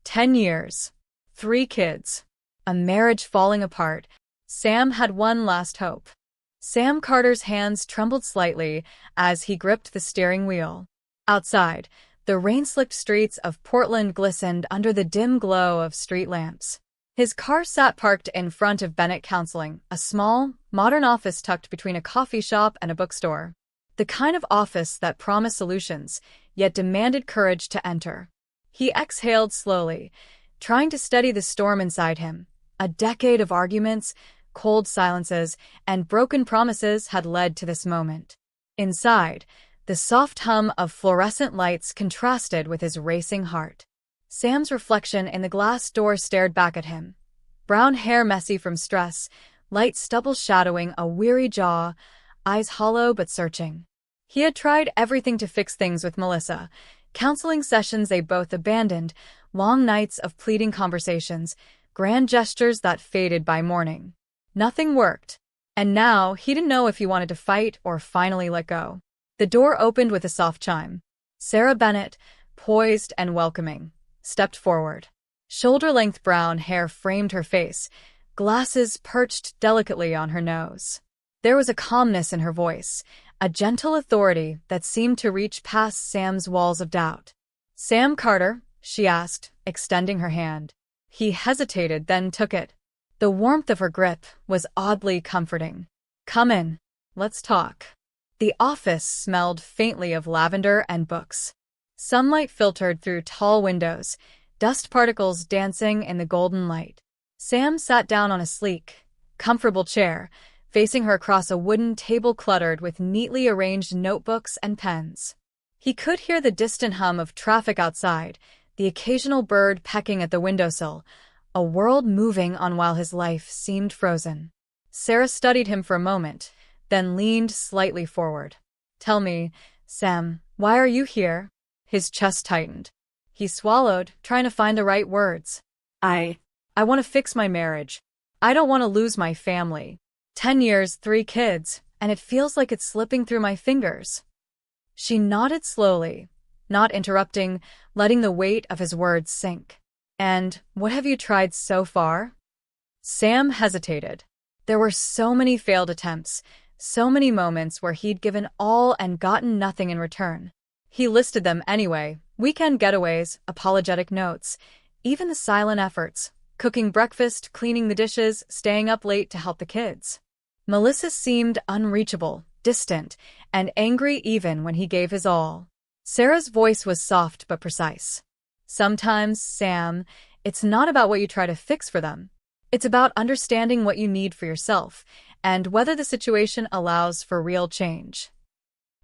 10 years. 3 kids. A marriage falling apart. Sam had one last hope. Sam Carter's hands trembled slightly as he gripped the steering wheel. Outside, the rain-slicked streets of Portland glistened under the dim glow of street lamps. His car sat parked in front of Bennett Counseling, a small, modern office tucked between a coffee shop and a bookstore. The kind of office that promised solutions, yet demanded courage to enter. He exhaled slowly, trying to steady the storm inside him. A decade of arguments, cold silences, and broken promises had led to this moment. Inside, the soft hum of fluorescent lights contrasted with his racing heart. Sam's reflection in the glass door stared back at him. Brown hair messy from stress, light stubble shadowing a weary jaw, eyes hollow but searching. He had tried everything to fix things with Melissa. Counseling sessions they both abandoned, long nights of pleading conversations, grand gestures that faded by morning. Nothing worked. And now he didn't know if he wanted to fight or finally let go. The door opened with a soft chime. Sarah Bennett, poised and welcoming, stepped forward. Shoulder-length brown hair framed her face, glasses perched delicately on her nose. There was a calmness in her voice, a gentle authority that seemed to reach past Sam's walls of doubt. "Sam Carter?" she asked, extending her hand. He hesitated, then took it. The warmth of her grip was oddly comforting. "Come in. Let's talk." The office smelled faintly of lavender and books. Sunlight filtered through tall windows, dust particles dancing in the golden light. Sam sat down on a sleek, comfortable chair, facing her across a wooden table cluttered with neatly arranged notebooks and pens. He could hear the distant hum of traffic outside, the occasional bird pecking at the windowsill, a world moving on while his life seemed frozen. Sarah studied him for a moment, then leaned slightly forward. "Tell me, Sam, why are you here?" His chest tightened. He swallowed, trying to find the right words. I want to fix my marriage. I don't want to lose my family. 10 years, 3 kids, and it feels like it's slipping through my fingers." She nodded slowly, not interrupting, letting the weight of his words sink. "And what have you tried so far?" Sam hesitated. There were so many failed attempts, so many moments where he'd given all and gotten nothing in return. He listed them anyway: weekend getaways, apologetic notes, even the silent efforts, cooking breakfast, cleaning the dishes, staying up late to help the kids. Melissa seemed unreachable, distant, and angry even when he gave his all. Sarah's voice was soft but precise. "Sometimes, Sam, it's not about what you try to fix for them. It's about understanding what you need for yourself, and whether the situation allows for real change."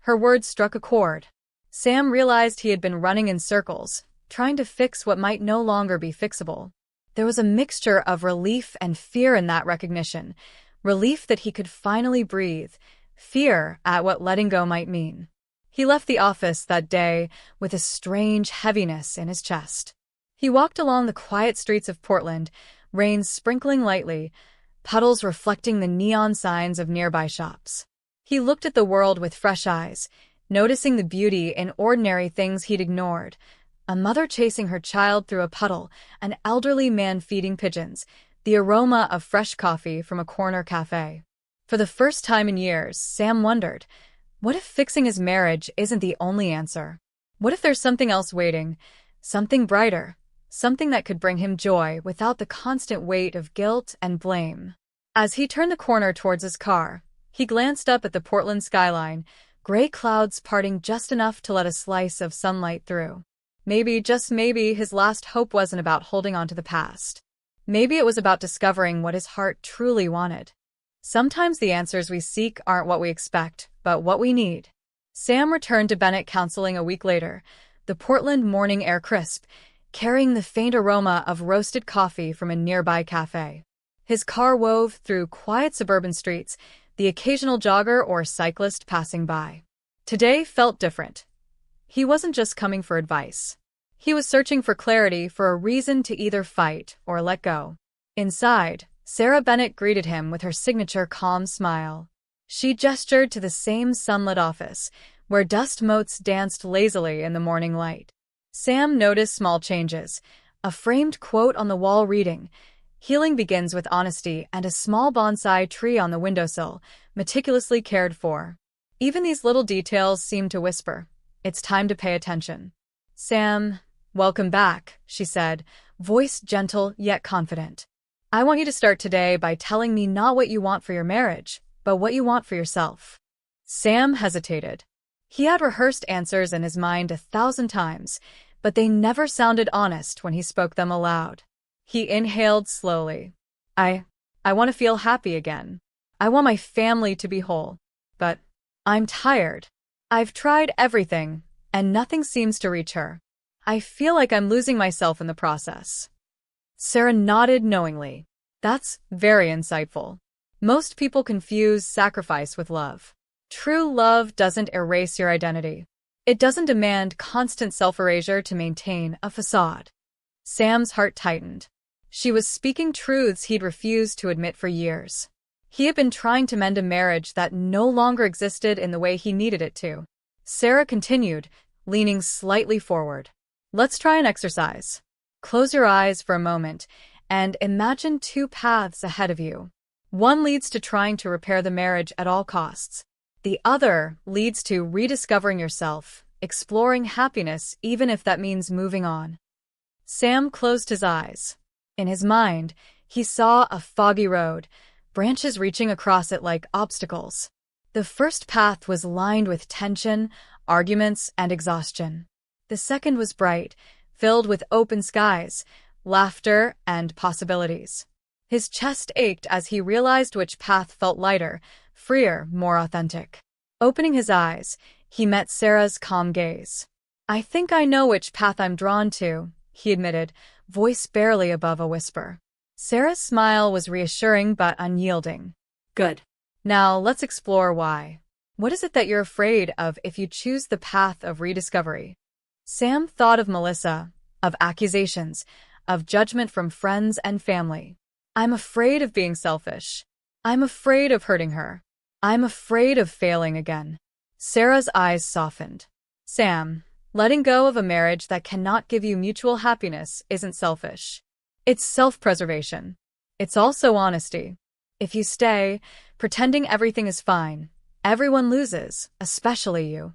Her words struck a chord. Sam realized he had been running in circles, trying to fix what might no longer be fixable. There was a mixture of relief and fear in that recognition. Relief that he could finally breathe, fear at what letting go might mean. He left the office that day with a strange heaviness in his chest. He walked along the quiet streets of Portland, rain sprinkling lightly, puddles reflecting the neon signs of nearby shops. He looked at the world with fresh eyes, noticing the beauty in ordinary things he'd ignored. A mother chasing her child through a puddle, an elderly man feeding pigeons, the aroma of fresh coffee from a corner cafe. For the first time in years, Sam wondered, what if fixing his marriage isn't the only answer? What if there's something else waiting, something brighter, something that could bring him joy without the constant weight of guilt and blame? As he turned the corner towards his car, he glanced up at the Portland skyline, gray clouds parting just enough to let a slice of sunlight through. Maybe, just maybe, his last hope wasn't about holding on to the past. Maybe it was about discovering what his heart truly wanted. Sometimes the answers we seek aren't what we expect, but what we need. Sam returned to Bennett Counseling a week later, the Portland morning air crisp, carrying the faint aroma of roasted coffee from a nearby cafe. His car wove through quiet suburban streets, the occasional jogger or cyclist passing by. Today felt different. He wasn't just coming for advice. He was searching for clarity, for a reason to either fight or let go. Inside, Sarah Bennett greeted him with her signature calm smile. She gestured to the same sunlit office, where dust motes danced lazily in the morning light. Sam noticed small changes: A framed quote on the wall reading, "Healing begins with honesty," and a small bonsai tree on the windowsill, meticulously cared for. Even these little details seemed to whisper, "It's time to pay attention." "Sam, welcome back," she said, voice gentle yet confident. "I want you to start today by telling me not what you want for your marriage, but what you want for yourself." Sam hesitated. He had rehearsed answers in his mind 1,000 times, but they never sounded honest when he spoke them aloud. He inhaled slowly. I want to feel happy again. I want my family to be whole. But I'm tired. I've tried everything, and nothing seems to reach her. I feel like I'm losing myself in the process." Sarah nodded knowingly. "That's very insightful. Most people confuse sacrifice with love. True love doesn't erase your identity. It doesn't demand constant self-erasure to maintain a facade." Sam's heart tightened. She was speaking truths he'd refused to admit for years. He had been trying to mend a marriage that no longer existed in the way he needed it to. Sarah continued, leaning slightly forward. "Let's try an exercise. Close your eyes for a moment and imagine two paths ahead of you. One leads to trying to repair the marriage at all costs. The other leads to rediscovering yourself, exploring happiness even if that means moving on." Sam closed his eyes. In his mind, he saw a foggy road, branches reaching across it like obstacles. The first path was lined with tension, arguments, and exhaustion. The second was bright, filled with open skies, laughter, and possibilities. His chest ached as he realized which path felt lighter, freer, more authentic. Opening his eyes, he met Sarah's calm gaze. "I think I know which path I'm drawn to," he admitted, voice barely above a whisper. Sarah's smile was reassuring but unyielding. "Good. Now let's explore why. What is it that you're afraid of if you choose the path of rediscovery?" Sam thought of Melissa, of accusations, of judgment from friends and family. "I'm afraid of being selfish. I'm afraid of hurting her. I'm afraid of failing again." Sarah's eyes softened. "Sam, letting go of a marriage that cannot give you mutual happiness isn't selfish. It's self-preservation. It's also honesty. If you stay, pretending everything is fine, everyone loses, especially you."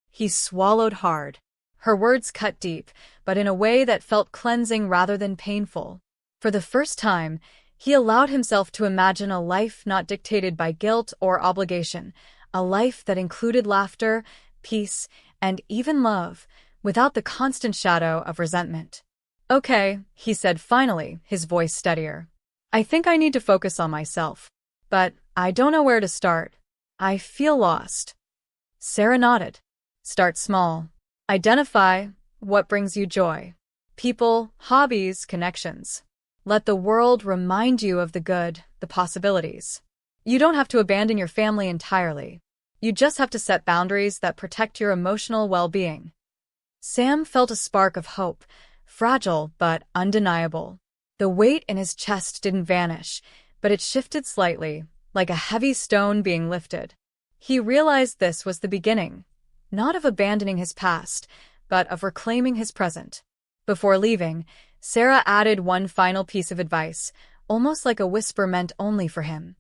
He swallowed hard. Her words cut deep, but in a way that felt cleansing rather than painful. For the first time, he allowed himself to imagine a life not dictated by guilt or obligation, a life that included laughter, peace, and even love, without the constant shadow of resentment. "Okay," he said finally, his voice steadier. "I think I need to focus on myself. But I don't know where to start. I feel lost." Sarah nodded. "Start small. Identify what brings you joy. People, hobbies, connections. Let the world remind you of the good, the possibilities. You don't have to abandon your family entirely. You just have to set boundaries that protect your emotional well-being." Sam felt a spark of hope, fragile but undeniable. The weight in his chest didn't vanish, but it shifted slightly, like a heavy stone being lifted. He realized this was the beginning, not of abandoning his past, but of reclaiming his present. Before leaving, Sarah added one final piece of advice, almost like a whisper meant only for him.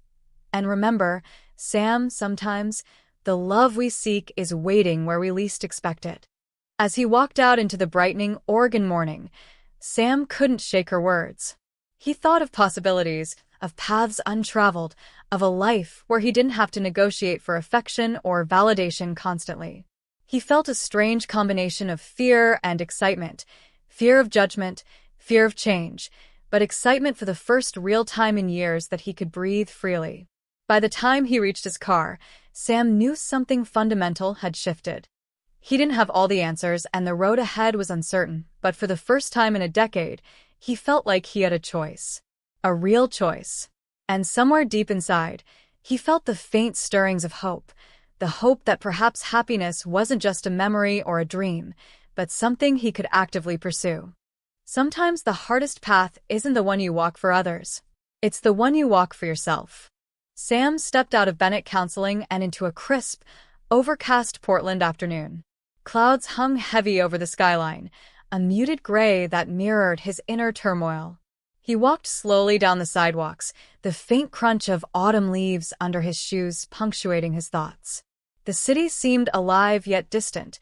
"And remember, Sam, sometimes the love we seek is waiting where we least expect it." As he walked out into the brightening Oregon morning, Sam couldn't shake her words. He thought of possibilities, of paths untraveled, of a life where he didn't have to negotiate for affection or validation constantly. He felt a strange combination of fear and excitement, fear of judgment, fear of change, but excitement for the first real time in years that he could breathe freely. By the time he reached his car, Sam knew something fundamental had shifted. He didn't have all the answers, and the road ahead was uncertain, but for the first time in a decade, he felt like he had a choice. A real choice. And somewhere deep inside, he felt the faint stirrings of hope, the hope that perhaps happiness wasn't just a memory or a dream, but something he could actively pursue. Sometimes the hardest path isn't the one you walk for others. It's the one you walk for yourself. Sam stepped out of Bennett Counseling and into a crisp, overcast Portland afternoon. Clouds hung heavy over the skyline, a muted gray that mirrored his inner turmoil. He walked slowly down the sidewalks, the faint crunch of autumn leaves under his shoes punctuating his thoughts. The city seemed alive yet distant,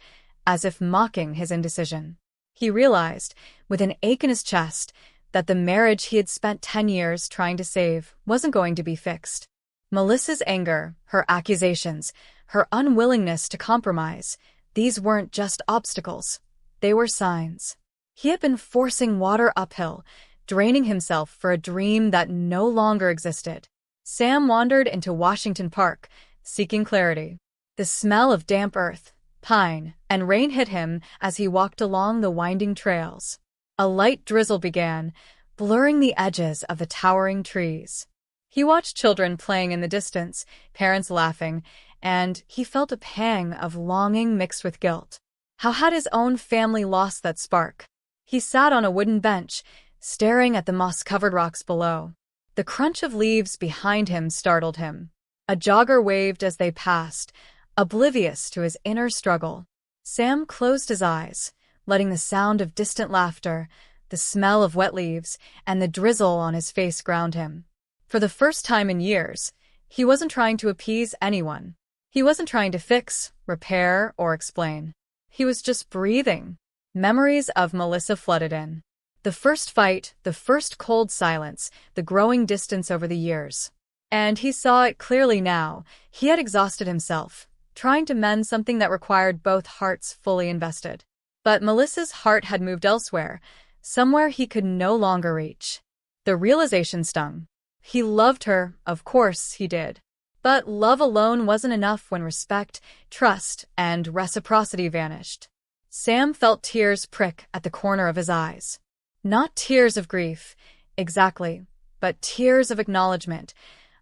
as if mocking his indecision. He realized, with an ache in his chest, that the marriage he had spent 10 years trying to save wasn't going to be fixed. Melissa's anger, her accusations, her unwillingness to compromise, these weren't just obstacles. They were signs. He had been forcing water uphill, draining himself for a dream that no longer existed. Sam wandered into Washington Park, seeking clarity. The smell of damp earth, pine, and rain hit him as he walked along the winding trails. A light drizzle began, blurring the edges of the towering trees. He watched children playing in the distance, parents laughing, and he felt a pang of longing mixed with guilt. How had his own family lost that spark? He sat on a wooden bench, staring at the moss-covered rocks below. The crunch of leaves behind him startled him. A jogger waved as they passed, oblivious to his inner struggle. Sam closed his eyes, letting the sound of distant laughter, the smell of wet leaves, and the drizzle on his face ground him. For the first time in years, he wasn't trying to appease anyone. He wasn't trying to fix, repair, or explain. He was just breathing. Memories of Melissa flooded in. The first fight, the first cold silence, the growing distance over the years. And he saw it clearly now. He had exhausted himself, trying to mend something that required both hearts fully invested. But Melissa's heart had moved elsewhere, somewhere he could no longer reach. The realization stung. He loved her, of course he did. But love alone wasn't enough when respect, trust, and reciprocity vanished. Sam felt tears prick at the corner of his eyes. Not tears of grief, exactly, but tears of acknowledgement,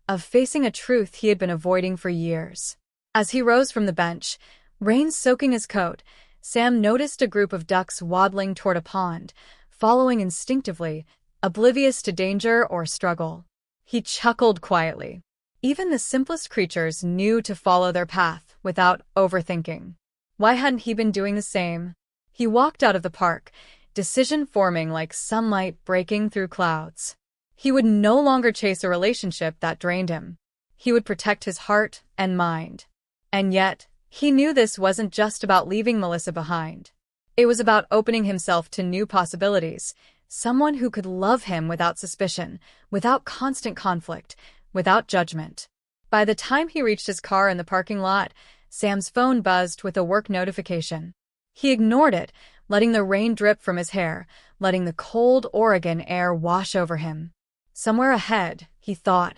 of facing a truth he had been avoiding for years. As he rose from the bench, rain soaking his coat, Sam noticed a group of ducks waddling toward a pond, following instinctively, oblivious to danger or struggle. He chuckled quietly. Even the simplest creatures knew to follow their path without overthinking. Why hadn't he been doing the same? He walked out of the park, decision forming like sunlight breaking through clouds. He would no longer chase a relationship that drained him. He would protect his heart and mind. And yet, he knew this wasn't just about leaving Melissa behind. It was about opening himself to new possibilities, someone who could love him without suspicion, without constant conflict, without judgment. By the time he reached his car in the parking lot, Sam's phone buzzed with a work notification. He ignored it, letting the rain drip from his hair, letting the cold Oregon air wash over him. Somewhere ahead, he thought,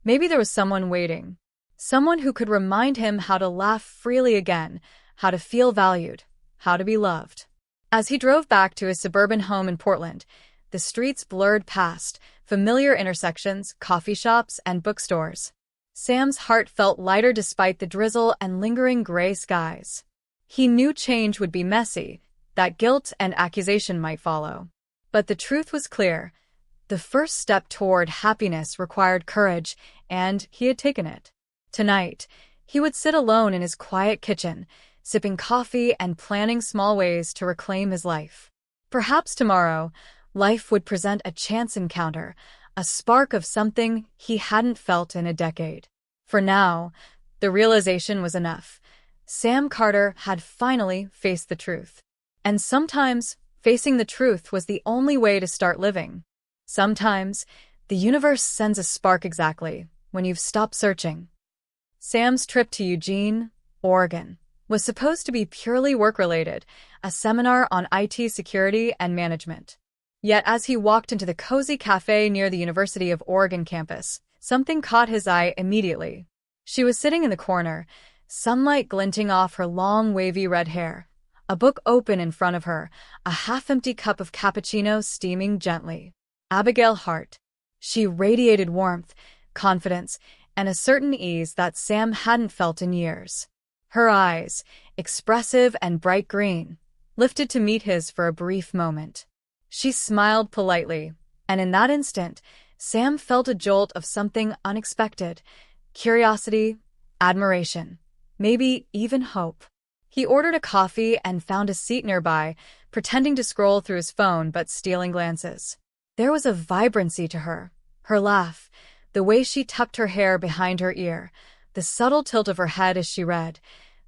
maybe there was someone waiting. Someone who could remind him how to laugh freely again, how to feel valued, how to be loved. As he drove back to his suburban home in Portland, the streets blurred past, familiar intersections, coffee shops, and bookstores. Sam's heart felt lighter despite the drizzle and lingering gray skies. He knew change would be messy, that guilt and accusation might follow. But the truth was clear. The first step toward happiness required courage, and he had taken it. Tonight, he would sit alone in his quiet kitchen, sipping coffee and planning small ways to reclaim his life. Perhaps tomorrow, life would present a chance encounter, a spark of something he hadn't felt in a decade. For now, the realization was enough. Sam Carter had finally faced the truth. And sometimes, facing the truth was the only way to start living. Sometimes, the universe sends a spark exactly when you've stopped searching. Sam's trip to Eugene, Oregon, was supposed to be purely work-related, a seminar on IT security and management. Yet as he walked into the cozy cafe near the University of Oregon campus, something caught his eye immediately. She was sitting in the corner, sunlight glinting off her long wavy red hair, a book open in front of her, a half-empty cup of cappuccino steaming gently. Abigail Hart. She radiated warmth, confidence, and a certain ease that Sam hadn't felt in years. Her eyes, expressive and bright green, lifted to meet his for a brief moment. She smiled politely, and in that instant, Sam felt a jolt of something unexpected: curiosity, admiration, maybe even hope. He ordered a coffee and found a seat nearby, pretending to scroll through his phone but stealing glances. There was a vibrancy to her. Her laugh, the way she tucked her hair behind her ear, the subtle tilt of her head as she read,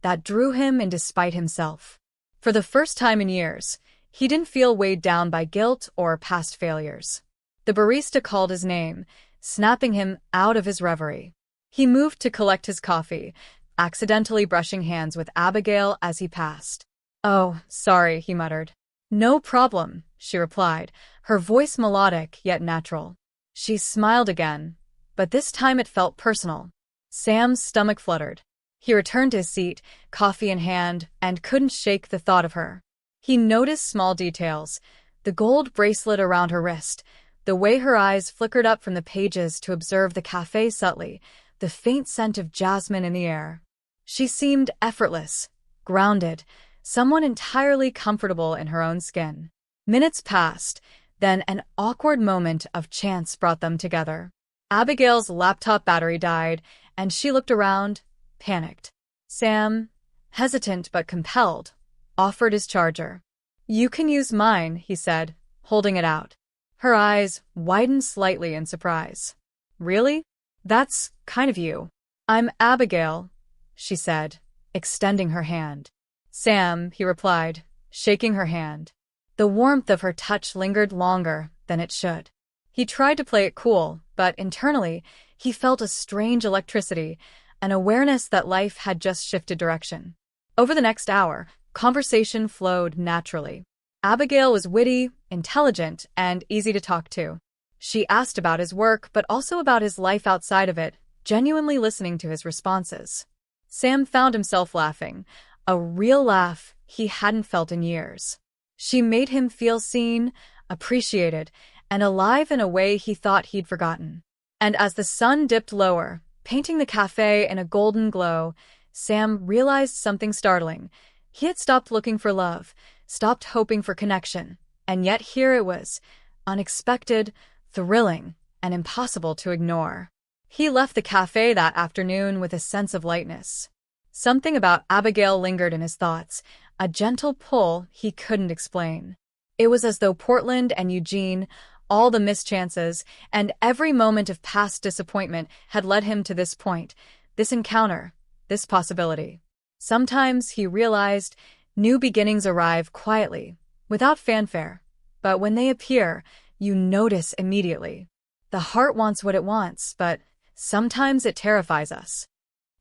that drew him in despite himself. For the first time in years, he didn't feel weighed down by guilt or past failures. The barista called his name, snapping him out of his reverie. He moved to collect his coffee, accidentally brushing hands with Abigail as he passed. "Oh, sorry," he muttered. "No problem," she replied, her voice melodic yet natural. She smiled again, but this time it felt personal. Sam's stomach fluttered. He returned to his seat, coffee in hand, and couldn't shake the thought of her. He noticed small details, the gold bracelet around her wrist, the way her eyes flickered up from the pages to observe the cafe subtly, the faint scent of jasmine in the air. She seemed effortless, grounded, someone entirely comfortable in her own skin. Minutes passed, then an awkward moment of chance brought them together. Abigail's laptop battery died, and she looked around, panicked. Sam, hesitant but compelled, offered his charger. "You can use mine," he said, holding it out. Her eyes widened slightly in surprise. "Really? That's kind of you." "I'm Abigail," she said, extending her hand. "Sam," he replied, shaking her hand. The warmth of her touch lingered longer than it should. He tried to play it cool, but internally, he felt a strange electricity, an awareness that life had just shifted direction. Over the next hour, conversation flowed naturally. Abigail was witty, intelligent, and easy to talk to. She asked about his work, but also about his life outside of it, genuinely listening to his responses. Sam found himself laughing, a real laugh he hadn't felt in years. She made him feel seen, appreciated, and alive in a way he thought he'd forgotten. And as the sun dipped lower, painting the cafe in a golden glow, Sam realized something startling. He had stopped looking for love, stopped hoping for connection, and yet here it was, unexpected, thrilling, and impossible to ignore. He left the cafe that afternoon with a sense of lightness. Something about Abigail lingered in his thoughts, a gentle pull he couldn't explain. It was as though Portland and Eugene, all the mischances, and every moment of past disappointment had led him to this point, this encounter, this possibility. Sometimes, he realized, new beginnings arrive quietly, without fanfare, but when they appear, you notice immediately. The heart wants what it wants, but sometimes it terrifies us.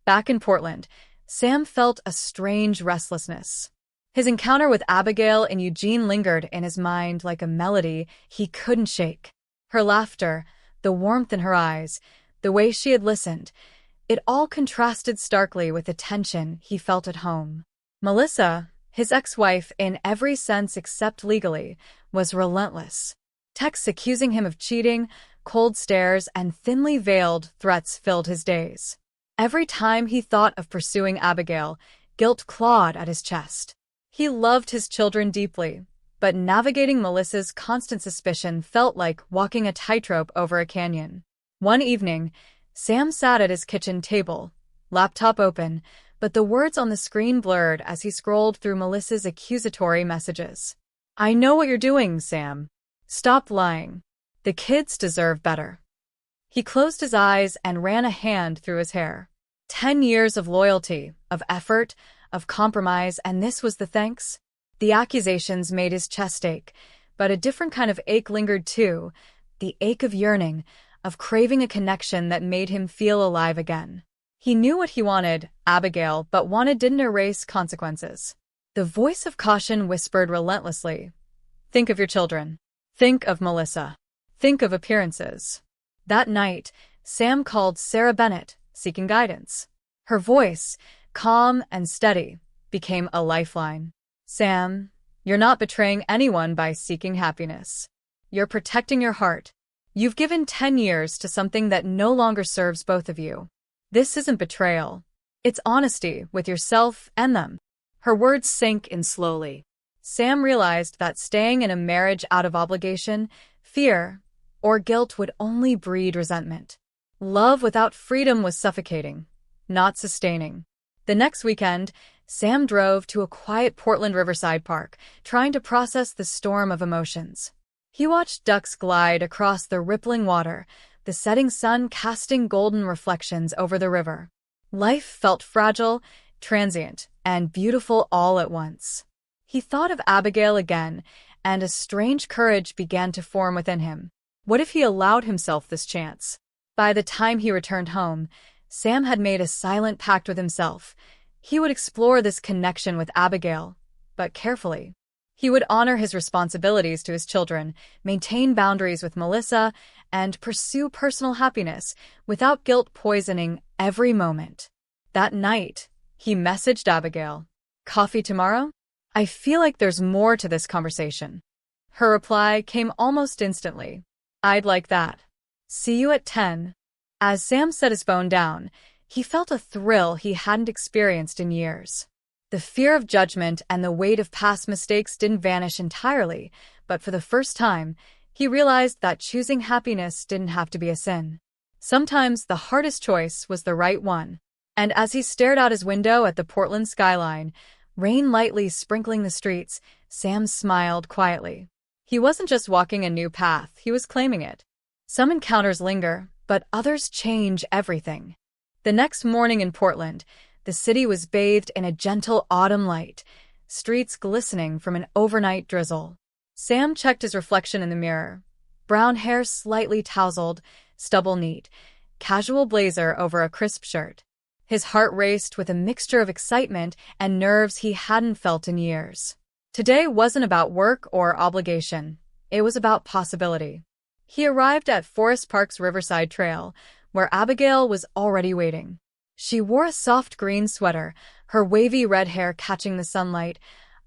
Back in Portland, Sam felt a strange restlessness. His encounter with Abigail and Eugene lingered in his mind like a melody he couldn't shake. Her laughter, the warmth in her eyes, the way she had listened, it all contrasted starkly with the tension he felt at home. Melissa, his ex-wife in every sense except legally, was relentless. Texts accusing him of cheating, cold stares, and thinly veiled threats filled his days. Every time he thought of pursuing Abigail, guilt clawed at his chest. He loved his children deeply, but navigating Melissa's constant suspicion felt like walking a tightrope over a canyon. One evening, Sam sat at his kitchen table, laptop open, but the words on the screen blurred as he scrolled through Melissa's accusatory messages. "I know what you're doing, Sam. Stop lying. The kids deserve better." He closed his eyes and ran a hand through his hair. 10 years of loyalty, of effort, of compromise, and this was the thanks? The accusations made his chest ache, but a different kind of ache lingered too, the ache of yearning, of craving a connection that made him feel alive again. He knew what he wanted, Abigail, but wanted didn't erase consequences. The voice of caution whispered relentlessly, "Think of your children. Think of Melissa. Think of appearances." That night, Sam called Sarah Bennett, seeking guidance. Her voice, calm and steady, became a lifeline. "Sam, you're not betraying anyone by seeking happiness. You're protecting your heart. You've given 10 years to something that no longer serves both of you. This isn't betrayal. It's honesty with yourself and them." Her words sank in slowly. Sam realized that staying in a marriage out of obligation, fear, or guilt would only breed resentment. Love without freedom was suffocating, not sustaining. The next weekend, Sam drove to a quiet Portland Riverside park, trying to process the storm of emotions. He watched ducks glide across the rippling water, the setting sun casting golden reflections over the river. Life felt fragile, transient, and beautiful all at once. He thought of Abigail again, and a strange courage began to form within him. What if he allowed himself this chance? By the time he returned home, Sam had made a silent pact with himself. He would explore this connection with Abigail, but carefully. He would honor his responsibilities to his children, maintain boundaries with Melissa, and pursue personal happiness without guilt poisoning every moment. That night, he messaged Abigail, "Coffee tomorrow? I feel like there's more to this conversation." Her reply came almost instantly. "I'd like that. See you at 10. As Sam set his phone down, he felt a thrill he hadn't experienced in years. The fear of judgment and the weight of past mistakes didn't vanish entirely, but for the first time, he realized that choosing happiness didn't have to be a sin. Sometimes the hardest choice was the right one. And as he stared out his window at the Portland skyline, rain lightly sprinkling the streets, Sam smiled quietly. He wasn't just walking a new path, he was claiming it. Some encounters linger, but others change everything. The next morning in Portland, the city was bathed in a gentle autumn light, streets glistening from an overnight drizzle. Sam checked his reflection in the mirror. Brown hair slightly tousled, stubble neat, casual blazer over a crisp shirt. His heart raced with a mixture of excitement and nerves he hadn't felt in years. Today wasn't about work or obligation. It was about possibility. He arrived at Forest Park's Riverside Trail, where Abigail was already waiting. She wore a soft green sweater, her wavy red hair catching the sunlight,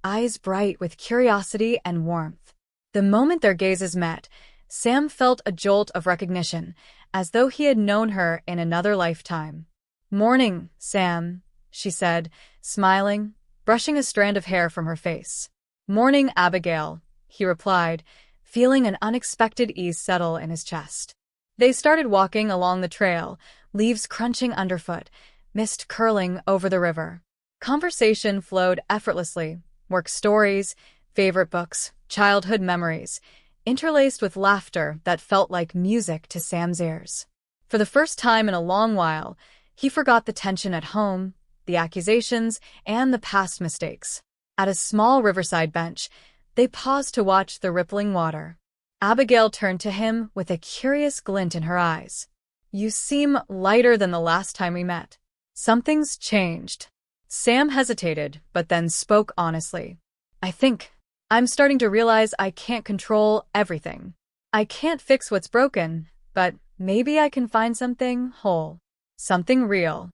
eyes bright with curiosity and warmth. The moment their gazes met, Sam felt a jolt of recognition, as though he had known her in another lifetime. "Morning, Sam," she said, smiling, brushing a strand of hair from her face. "Morning, Abigail," he replied, feeling an unexpected ease settle in his chest. They started walking along the trail, leaves crunching underfoot, mist curling over the river. Conversation flowed effortlessly, work stories, favorite books, childhood memories, interlaced with laughter that felt like music to Sam's ears. For the first time in a long while, he forgot the tension at home, the accusations, and the past mistakes. At a small riverside bench, they paused to watch the rippling water. Abigail turned to him with a curious glint in her eyes. "You seem lighter than the last time we met. Something's changed." Sam hesitated, but then spoke honestly. "I think I'm starting to realize I can't control everything. I can't fix what's broken, but maybe I can find something whole. Something real."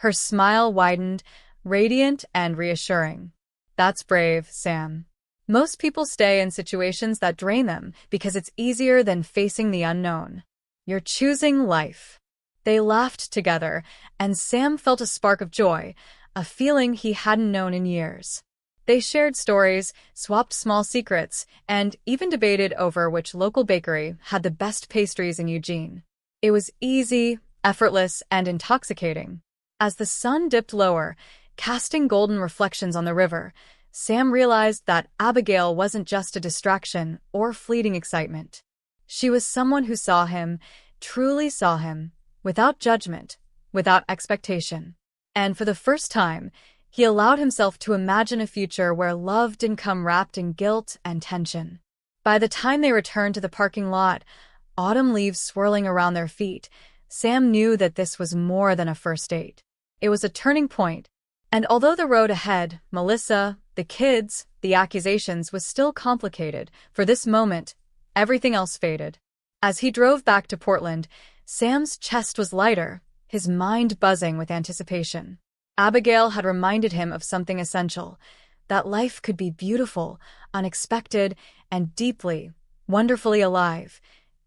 Her smile widened, radiant and reassuring. "That's brave, Sam. Most people stay in situations that drain them because it's easier than facing the unknown. You're choosing life." They laughed together, and Sam felt a spark of joy, a feeling he hadn't known in years. They shared stories, swapped small secrets, and even debated over which local bakery had the best pastries in Eugene. It was easy, effortless, and intoxicating. As the sun dipped lower, casting golden reflections on the river, Sam realized that Abigail wasn't just a distraction or fleeting excitement. She was someone who saw him, truly saw him, without judgment, without expectation. And for the first time, he allowed himself to imagine a future where love didn't come wrapped in guilt and tension. By the time they returned to the parking lot, autumn leaves swirling around their feet, Sam knew that this was more than a first date. It was a turning point. And although the road ahead, Melissa, the kids, the accusations was still complicated, for this moment, everything else faded. As he drove back to Portland, Sam's chest was lighter, his mind buzzing with anticipation. Abigail had reminded him of something essential, that life could be beautiful, unexpected, and deeply, wonderfully alive,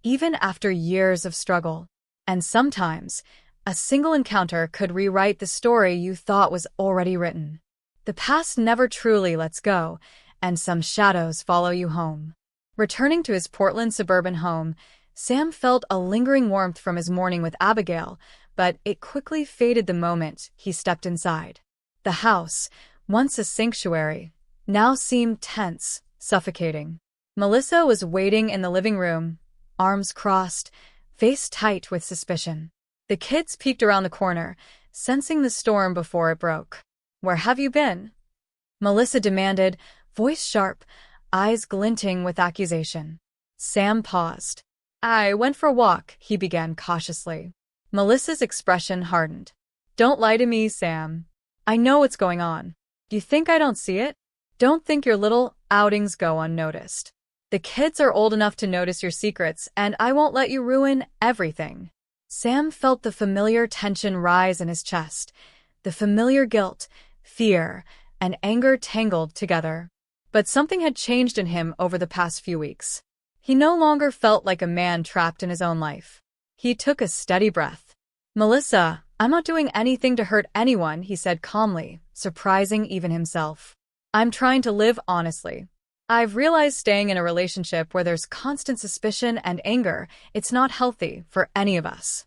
even after years of struggle. And sometimes, a single encounter could rewrite the story you thought was already written. The past never truly lets go, and some shadows follow you home. Returning to his Portland suburban home, Sam felt a lingering warmth from his morning with Abigail, but it quickly faded the moment he stepped inside. The house, once a sanctuary, now seemed tense, suffocating. Melissa was waiting in the living room, arms crossed, face tight with suspicion. The kids peeked around the corner, sensing the storm before it broke. "Where have you been?" Melissa demanded, voice sharp, eyes glinting with accusation. Sam paused. "I went for a walk," he began cautiously. Melissa's expression hardened. "Don't lie to me, Sam. I know what's going on. Do you think I don't see it? Don't think your little outings go unnoticed. The kids are old enough to notice your secrets, and I won't let you ruin everything." Sam felt the familiar tension rise in his chest, the familiar guilt, fear, and anger tangled together. But something had changed in him over the past few weeks. He no longer felt like a man trapped in his own life. He took a steady breath. "Melissa, I'm not doing anything to hurt anyone," he said calmly, surprising even himself. "I'm trying to live honestly. I've realized staying in a relationship where there's constant suspicion and anger, it's not healthy for any of us."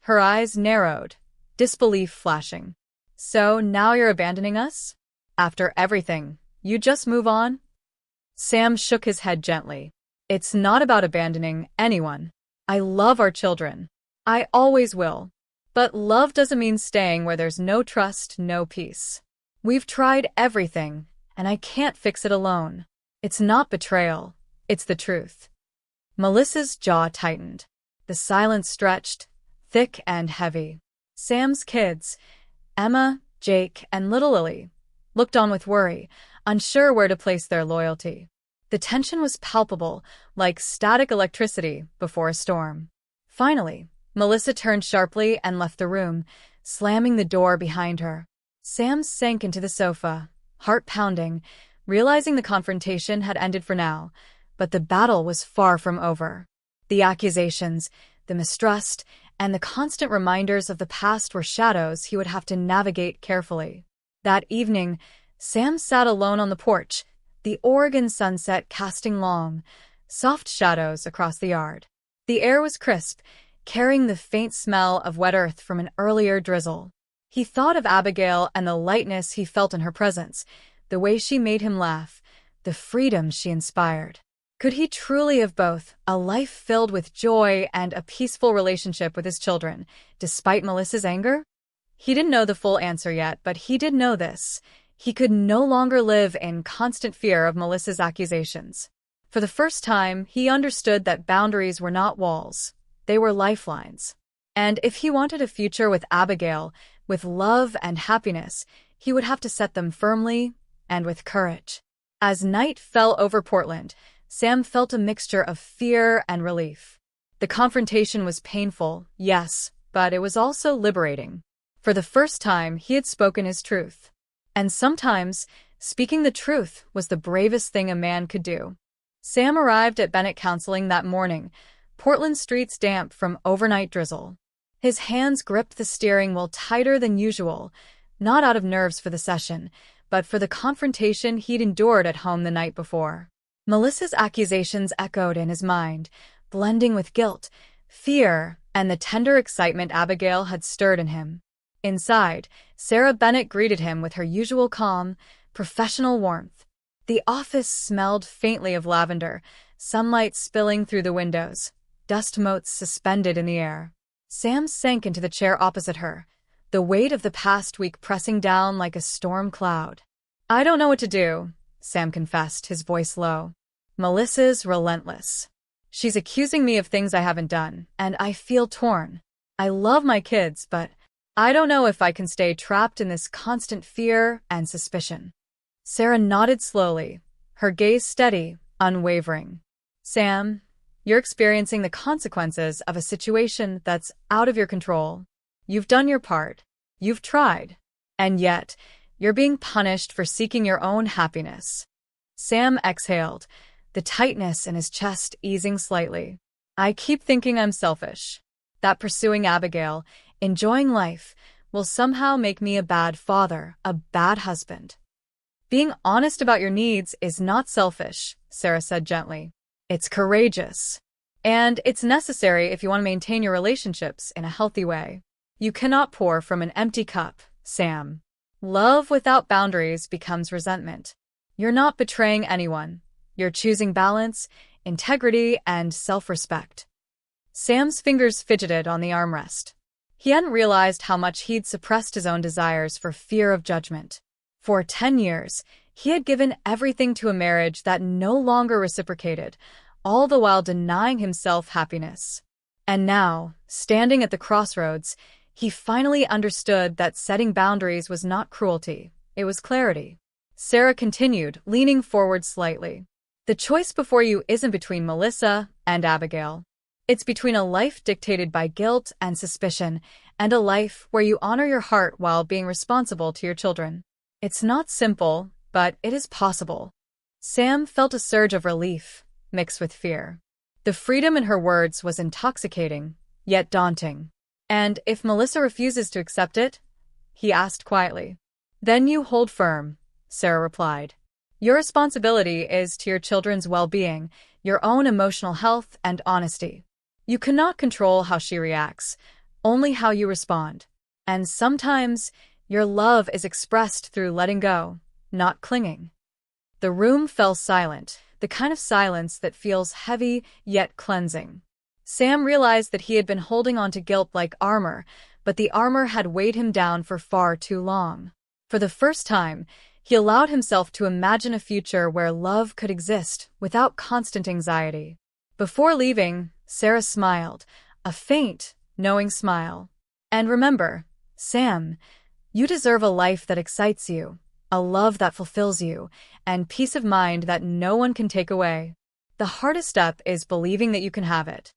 Her eyes narrowed, disbelief flashing. "So now you're abandoning us? After everything, you just move on?" Sam shook his head gently. "It's not about abandoning anyone. I love our children. I always will. But love doesn't mean staying where there's no trust, no peace. We've tried everything, and I can't fix it alone. It's not betrayal. It's the truth." Melissa's jaw tightened. The silence stretched, thick and heavy. Sam's kids, Emma, Jake, and little Lily, looked on with worry, unsure where to place their loyalty. The tension was palpable, like static electricity before a storm. Finally, Melissa turned sharply and left the room, slamming the door behind her. Sam sank into the sofa, heart pounding, realizing the confrontation had ended for now, but the battle was far from over. The accusations, the mistrust, and the constant reminders of the past were shadows he would have to navigate carefully. That evening, Sam sat alone on the porch, the Oregon sunset casting long, soft shadows across the yard. The air was crisp, carrying the faint smell of wet earth from an earlier drizzle. He thought of Abigail and the lightness he felt in her presence, the way she made him laugh, the freedom she inspired. Could he truly have both, a life filled with joy and a peaceful relationship with his children, despite Melissa's anger? He didn't know the full answer yet, but he did know this. He could no longer live in constant fear of Melissa's accusations. For the first time, he understood that boundaries were not walls. They were lifelines. And if he wanted a future with Abigail, with love and happiness, he would have to set them firmly and with courage. As night fell over Portland, Sam felt a mixture of fear and relief. The confrontation was painful, yes, but it was also liberating. For the first time, he had spoken his truth. And sometimes, speaking the truth was the bravest thing a man could do. Sam arrived at Bennett Counseling that morning, Portland streets damp from overnight drizzle. His hands gripped the steering wheel tighter than usual, not out of nerves for the session, but for the confrontation he'd endured at home the night before. Melissa's accusations echoed in his mind, blending with guilt, fear, and the tender excitement Abigail had stirred in him. Inside, Sarah Bennett greeted him with her usual calm, professional warmth. The office smelled faintly of lavender, sunlight spilling through the windows, dust motes suspended in the air. Sam sank into the chair opposite her, the weight of the past week pressing down like a storm cloud. "I don't know what to do," Sam confessed, his voice low. "Melissa's relentless. She's accusing me of things I haven't done, and I feel torn. I love my kids, but I don't know if I can stay trapped in this constant fear and suspicion." Sarah nodded slowly, her gaze steady, unwavering. "Sam, you're experiencing the consequences of a situation that's out of your control. You've done your part. You've tried. And yet, you're being punished for seeking your own happiness." Sam exhaled, the tightness in his chest easing slightly. "I keep thinking I'm selfish. That pursuing Abigail, enjoying life, will somehow make me a bad father, a bad husband." "Being honest about your needs is not selfish," Sarah said gently. "It's courageous. And it's necessary if you want to maintain your relationships in a healthy way. You cannot pour from an empty cup, Sam. Love without boundaries becomes resentment. You're not betraying anyone. You're choosing balance, integrity, and self-respect. Sam's fingers fidgeted on the armrest. He hadn't realized how much he'd suppressed his own desires for fear of judgment. For 10 years, he had given everything to a marriage that no longer reciprocated, all the while denying himself happiness. And now, standing at the crossroads, he finally understood that setting boundaries was not cruelty, it was clarity. Sarah continued, leaning forward slightly. The choice before you isn't between Melissa and Abigail. It's between a life dictated by guilt and suspicion and a life where you honor your heart while being responsible to your children. It's not simple, but it is possible. Sam felt a surge of relief, mixed with fear. The freedom in her words was intoxicating, yet daunting. And if Melissa refuses to accept it? He asked quietly. Then you hold firm, Sarah replied. Your responsibility is to your children's well-being, your own emotional health and honesty. You cannot control how she reacts, only how you respond. And sometimes, your love is expressed through letting go, not clinging. The room fell silent, the kind of silence that feels heavy yet cleansing. Sam realized that he had been holding on to guilt like armor, but the armor had weighed him down for far too long. For the first time, he allowed himself to imagine a future where love could exist without constant anxiety. Before leaving, Sarah smiled, a faint, knowing smile. And remember, Sam, you deserve a life that excites you, a love that fulfills you, and peace of mind that no one can take away. The hardest step is believing that you can have it.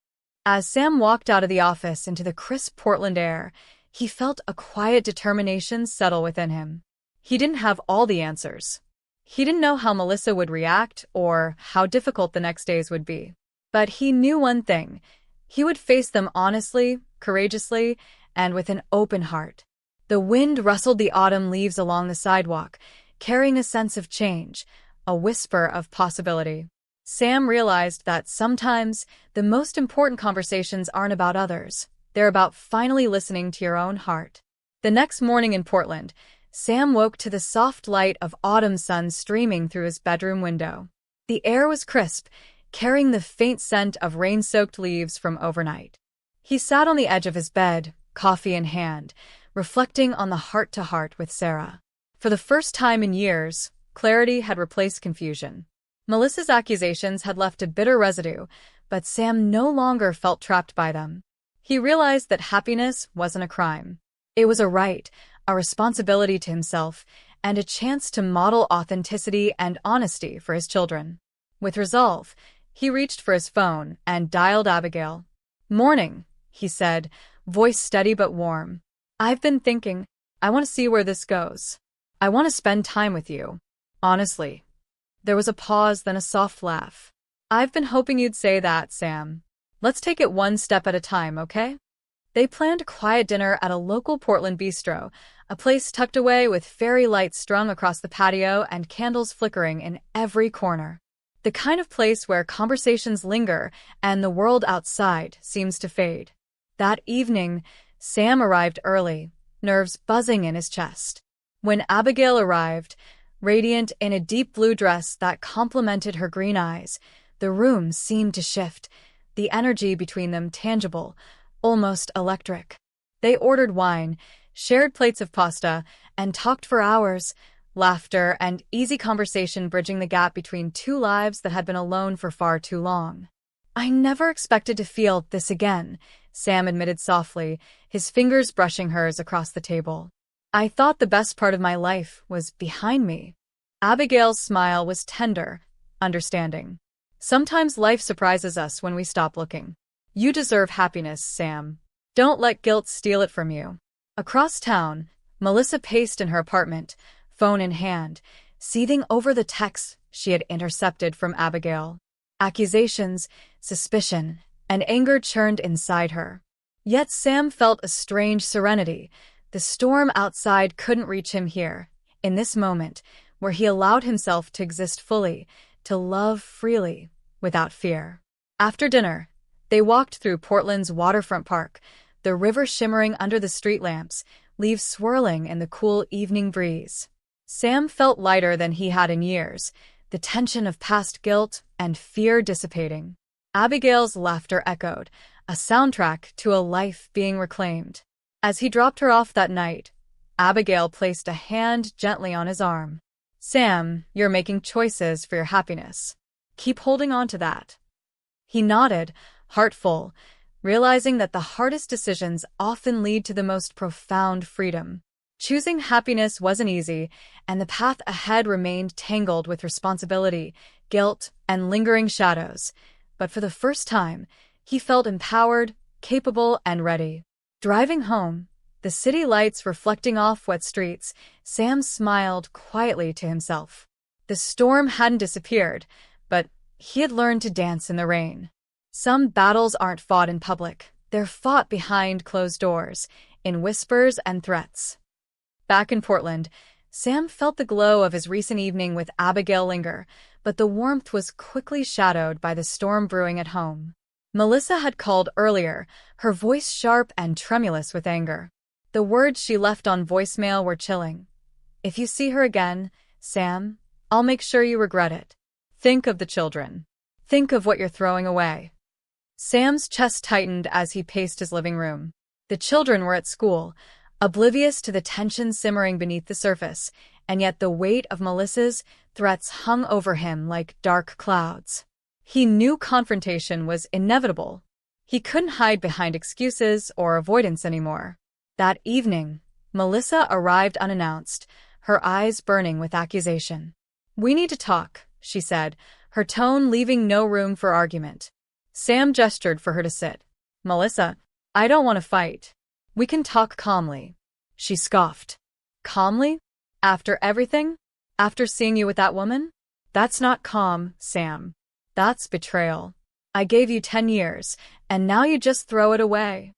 As Sam walked out of the office into the crisp Portland air, he felt a quiet determination settle within him. He didn't have all the answers. He didn't know how Melissa would react or how difficult the next days would be. But he knew one thing. He would face them honestly, courageously, and with an open heart. The wind rustled the autumn leaves along the sidewalk, carrying a sense of change, a whisper of possibility. Sam realized that sometimes the most important conversations aren't about others. They're about finally listening to your own heart. The next morning in Portland, Sam woke to the soft light of autumn sun streaming through his bedroom window. The air was crisp, carrying the faint scent of rain-soaked leaves from overnight. He sat on the edge of his bed, coffee in hand, reflecting on the heart-to-heart with Sarah. For the first time in years, clarity had replaced confusion. Melissa's accusations had left a bitter residue, but Sam no longer felt trapped by them. He realized that happiness wasn't a crime. It was a right, a responsibility to himself, and a chance to model authenticity and honesty for his children. With resolve, he reached for his phone and dialed Abigail. "Morning," he said, voice steady but warm. "I've been thinking, I want to see where this goes. I want to spend time with you. Honestly." There was a pause, then a soft laugh. "I've been hoping you'd say that, Sam. Let's take it one step at a time, okay?" They planned a quiet dinner at a local Portland bistro, a place tucked away with fairy lights strung across the patio and candles flickering in every corner. The kind of place where conversations linger and the world outside seems to fade. That evening, Sam arrived early, nerves buzzing in his chest. When Abigail arrived, radiant in a deep blue dress that complemented her green eyes, the room seemed to shift, the energy between them tangible, almost electric. They ordered wine, shared plates of pasta, and talked for hours, laughter and easy conversation bridging the gap between two lives that had been alone for far too long. "I never expected to feel this again," Sam admitted softly, his fingers brushing hers across the table. "I thought the best part of my life was behind me." Abigail's smile was tender, understanding. "Sometimes life surprises us when we stop looking. You deserve happiness, Sam. Don't let guilt steal it from you." Across town, Melissa paced in her apartment, phone in hand, seething over the texts she had intercepted from Abigail. Accusations, suspicion, and anger churned inside her. Yet Sam felt a strange serenity. The storm outside couldn't reach him here, in this moment, where he allowed himself to exist fully, to love freely, without fear. After dinner, they walked through Portland's waterfront park, the river shimmering under the street lamps, leaves swirling in the cool evening breeze. Sam felt lighter than he had in years, the tension of past guilt and fear dissipating. Abigail's laughter echoed, a soundtrack to a life being reclaimed. As he dropped her off that night, Abigail placed a hand gently on his arm. "Sam, you're making choices for your happiness. Keep holding on to that." He nodded, heart full, realizing that the hardest decisions often lead to the most profound freedom. Choosing happiness wasn't easy, and the path ahead remained tangled with responsibility, guilt, and lingering shadows. But for the first time, he felt empowered, capable, and ready. Driving home, the city lights reflecting off wet streets, Sam smiled quietly to himself. The storm hadn't disappeared, but he had learned to dance in the rain. Some battles aren't fought in public. They're fought behind closed doors, in whispers and threats. Back in Portland, Sam felt the glow of his recent evening with Abigail linger, but the warmth was quickly shadowed by the storm brewing at home. Melissa had called earlier, her voice sharp and tremulous with anger. The words she left on voicemail were chilling. "If you see her again, Sam, I'll make sure you regret it. Think of the children. Think of what you're throwing away." Sam's chest tightened as he paced his living room. The children were at school, oblivious to the tension simmering beneath the surface, and yet the weight of Melissa's threats hung over him like dark clouds. He knew confrontation was inevitable. He couldn't hide behind excuses or avoidance anymore. That evening, Melissa arrived unannounced, her eyes burning with accusation. "We need to talk," she said, her tone leaving no room for argument. Sam gestured for her to sit. "Melissa, I don't want to fight. We can talk calmly." She scoffed. "Calmly? After everything? After seeing you with that woman? That's not calm, Sam. That's betrayal. I gave you 10 years, and now you just throw it away."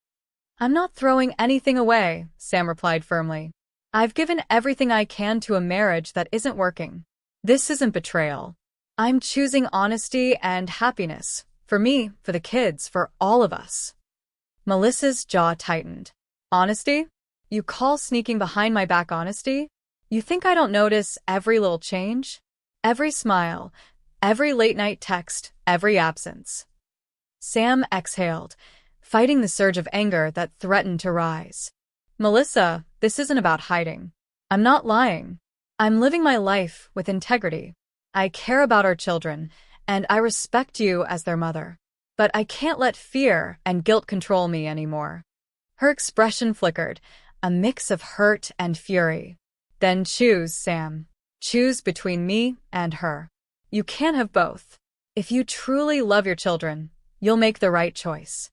"I'm not throwing anything away," Sam replied firmly. "I've given everything I can to a marriage that isn't working. This isn't betrayal. I'm choosing honesty and happiness. For me, for the kids, for all of us." Melissa's jaw tightened. "Honesty? You call sneaking behind my back honesty? You think I don't notice every little change? Every smile, every late-night text, every absence." Sam exhaled, fighting the surge of anger that threatened to rise. "Melissa, this isn't about hiding. I'm not lying. I'm living my life with integrity. I care about our children, and I respect you as their mother. But I can't let fear and guilt control me anymore." Her expression flickered, a mix of hurt and fury. "Then choose, Sam. Choose between me and her. You can't have both. If you truly love your children, you'll make the right choice."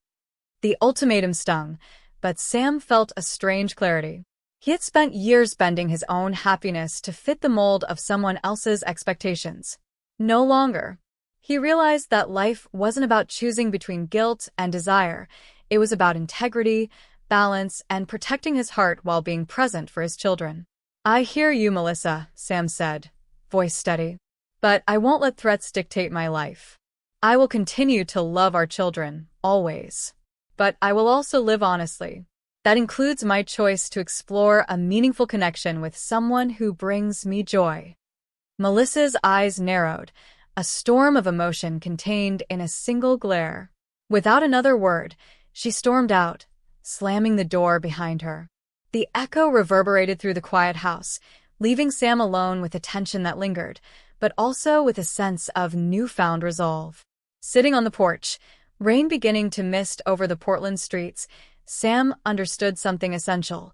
The ultimatum stung, but Sam felt a strange clarity. He had spent years bending his own happiness to fit the mold of someone else's expectations. No longer. He realized that life wasn't about choosing between guilt and desire. It was about integrity, balance, and protecting his heart while being present for his children. "I hear you, Melissa," Sam said, voice steady. "But I won't let threats dictate my life. I will continue to love our children, always. But I will also live honestly. That includes my choice to explore a meaningful connection with someone who brings me joy." Melissa's eyes narrowed, a storm of emotion contained in a single glare. Without another word, she stormed out, slamming the door behind her. The echo reverberated through the quiet house, leaving Sam alone with a tension that lingered, but also with a sense of newfound resolve. Sitting on the porch, rain beginning to mist over the Portland streets, Sam understood something essential.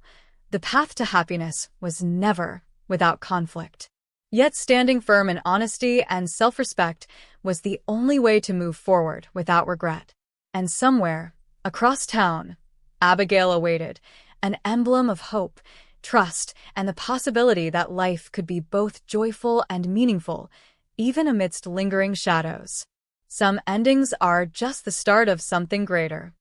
The path to happiness was never without conflict. Yet standing firm in honesty and self-respect was the only way to move forward without regret. And somewhere, across town, Abigail awaited, an emblem of hope, trust, and the possibility that life could be both joyful and meaningful, even amidst lingering shadows. Some endings are just the start of something greater.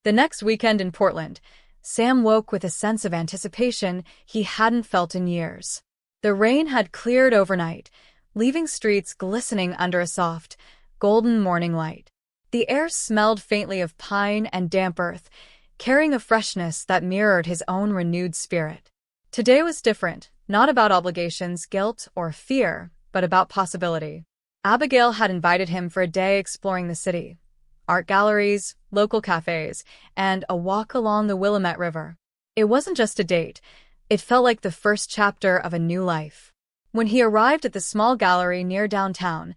The next weekend in Portland, Sam woke with a sense of anticipation he hadn't felt in years. The rain had cleared overnight, leaving streets glistening under a soft, golden morning light. The air smelled faintly of pine and damp earth, carrying a freshness that mirrored his own renewed spirit. Today was different, not about obligations, guilt, or fear, but about possibility. Abigail had invited him for a day exploring the city, art galleries, local cafes, and a walk along the Willamette River. It wasn't just a date, it felt like the first chapter of a new life. When he arrived at the small gallery near downtown,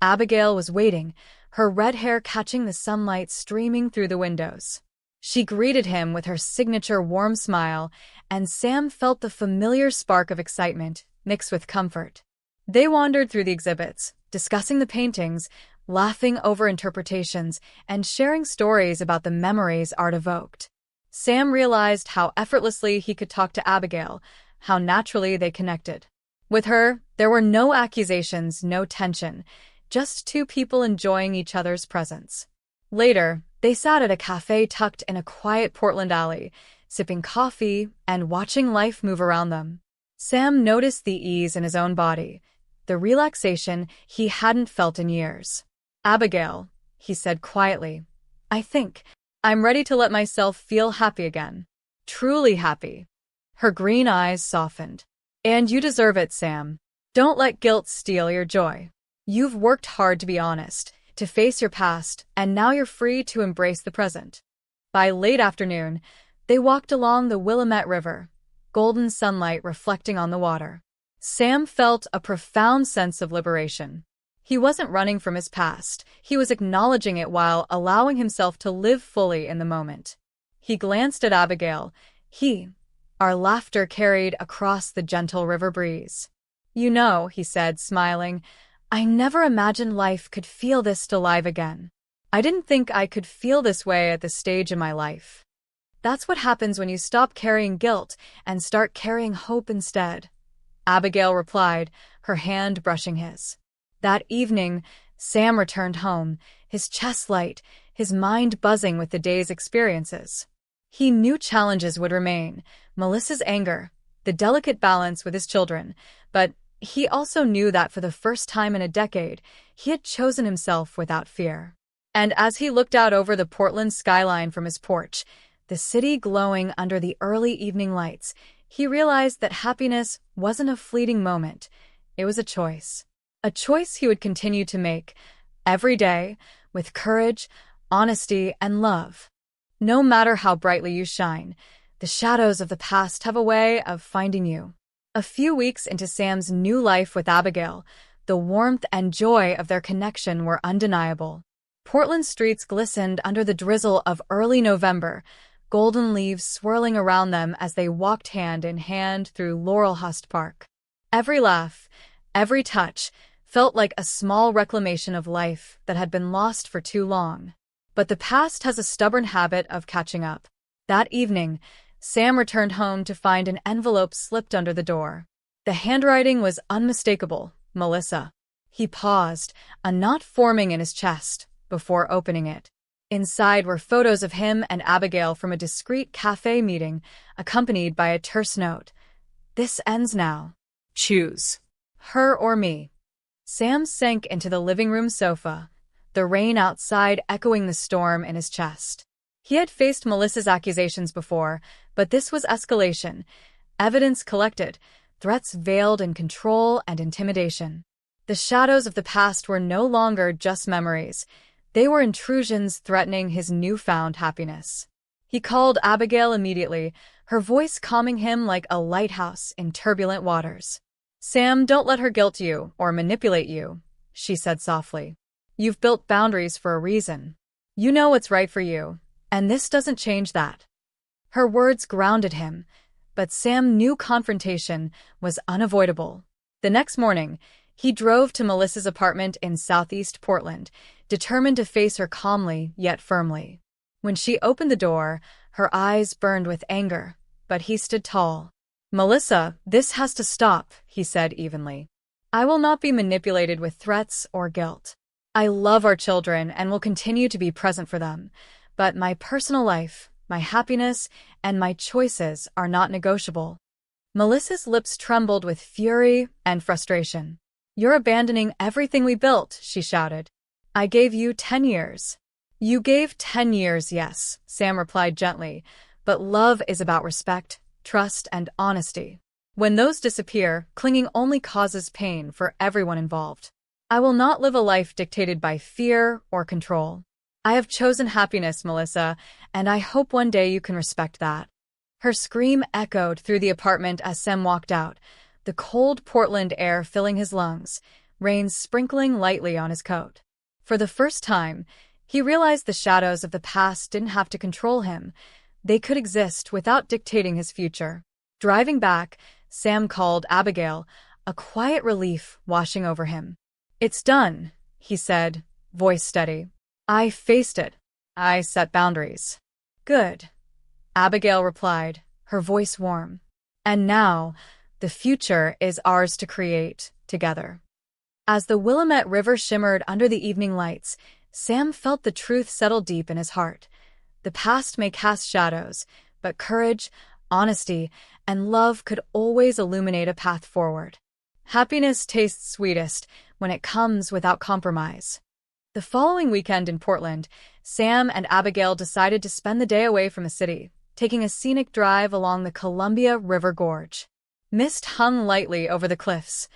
Abigail was waiting, her red hair catching the sunlight streaming through the windows. She greeted him with her signature warm smile, and Sam felt the familiar spark of excitement mixed with comfort. They wandered through the exhibits, discussing the paintings, laughing over interpretations, and sharing stories about the memories art evoked. Sam realized how effortlessly he could talk to Abigail, how naturally they connected. With her, there were no accusations, no tension, just two people enjoying each other's presence. Later, they sat at a cafe tucked in a quiet Portland alley, sipping coffee and watching life move around them. Sam noticed the ease in his own body, the relaxation he hadn't felt in years. "Abigail," he said quietly, "I think I'm ready to let myself feel happy again. Truly happy." Her green eyes softened. "And you deserve it, Sam. Don't let guilt steal your joy. You've worked hard to be honest, to face your past, and now you're free to embrace the present." By late afternoon, they walked along the Willamette River, golden sunlight reflecting on the water. Sam felt a profound sense of liberation. He wasn't running from his past, he was acknowledging it while allowing himself to live fully in the moment. He glanced at Abigail. Our laughter carried across the gentle river breeze. "You know," he said, smiling, "I never imagined life could feel this alive again. I didn't think I could feel this way at this stage in my life." That's what happens when you stop carrying guilt and start carrying hope instead, Abigail replied, her hand brushing his. That evening, Sam returned home, his chest light, his mind buzzing with the day's experiences. He knew challenges would remain, Melissa's anger, the delicate balance with his children, but he also knew that for the first time in a decade, he had chosen himself without fear. And as he looked out over the Portland skyline from his porch, the city glowing under the early evening lights, he realized that happiness wasn't a fleeting moment. It was a choice. A choice he would continue to make, every day, with courage, honesty, and love. No matter how brightly you shine, the shadows of the past have a way of finding you. A few weeks into Sam's new life with Abigail, the warmth and joy of their connection were undeniable. Portland streets glistened under the drizzle of early November, golden leaves swirling around them as they walked hand in hand through Laurelhurst Park. Every laugh, every touch, felt like a small reclamation of life that had been lost for too long. But the past has a stubborn habit of catching up. That evening, Sam returned home to find an envelope slipped under the door. The handwriting was unmistakable, Melissa. He paused, a knot forming in his chest, before opening it. Inside were photos of him and Abigail from a discreet cafe meeting, accompanied by a terse note. "This ends now. Choose. Her or me." Sam sank into the living room sofa, the rain outside echoing the storm in his chest. He had faced Melissa's accusations before, but this was escalation. Evidence collected, threats veiled in control and intimidation. The shadows of the past were no longer just memories. They were intrusions threatening his newfound happiness. He called Abigail immediately, her voice calming him like a lighthouse in turbulent waters. "Sam, don't let her guilt you or manipulate you," she said softly. "You've built boundaries for a reason. You know what's right for you, and this doesn't change that." Her words grounded him, but Sam knew confrontation was unavoidable. The next morning, he drove to Melissa's apartment in southeast Portland, determined to face her calmly yet firmly. When she opened the door, her eyes burned with anger, but he stood tall. "Melissa, this has to stop," he said evenly. "I will not be manipulated with threats or guilt. I love our children and will continue to be present for them, but my personal life, my happiness, and my choices are not negotiable." Melissa's lips trembled with fury and frustration. "You're abandoning everything we built," she shouted. "I gave you 10 years. You gave 10 years, yes, Sam replied gently, but love is about respect, trust, and honesty. When those disappear, clinging only causes pain for everyone involved. I will not live a life dictated by fear or control. I have chosen happiness, Melissa, and I hope one day you can respect that. Her scream echoed through the apartment as Sam walked out, the cold Portland air filling his lungs, rain sprinkling lightly on his coat. For the first time, he realized the shadows of the past didn't have to control him. They could exist without dictating his future. Driving back, Sam called Abigail, a quiet relief washing over him. "It's done," he said, voice steady. "I faced it. I set boundaries." "Good," Abigail replied, her voice warm. "And now, the future is ours to create, together." As the Willamette River shimmered under the evening lights, Sam felt the truth settle deep in his heart. The past may cast shadows, but courage, honesty, and love could always illuminate a path forward. Happiness tastes sweetest when it comes without compromise. The following weekend in Portland, Sam and Abigail decided to spend the day away from the city, taking a scenic drive along the Columbia River Gorge. Mist hung lightly over the cliffs,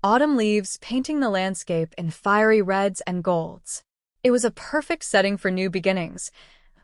autumn leaves painting the landscape in fiery reds and golds. It was a perfect setting for new beginnings,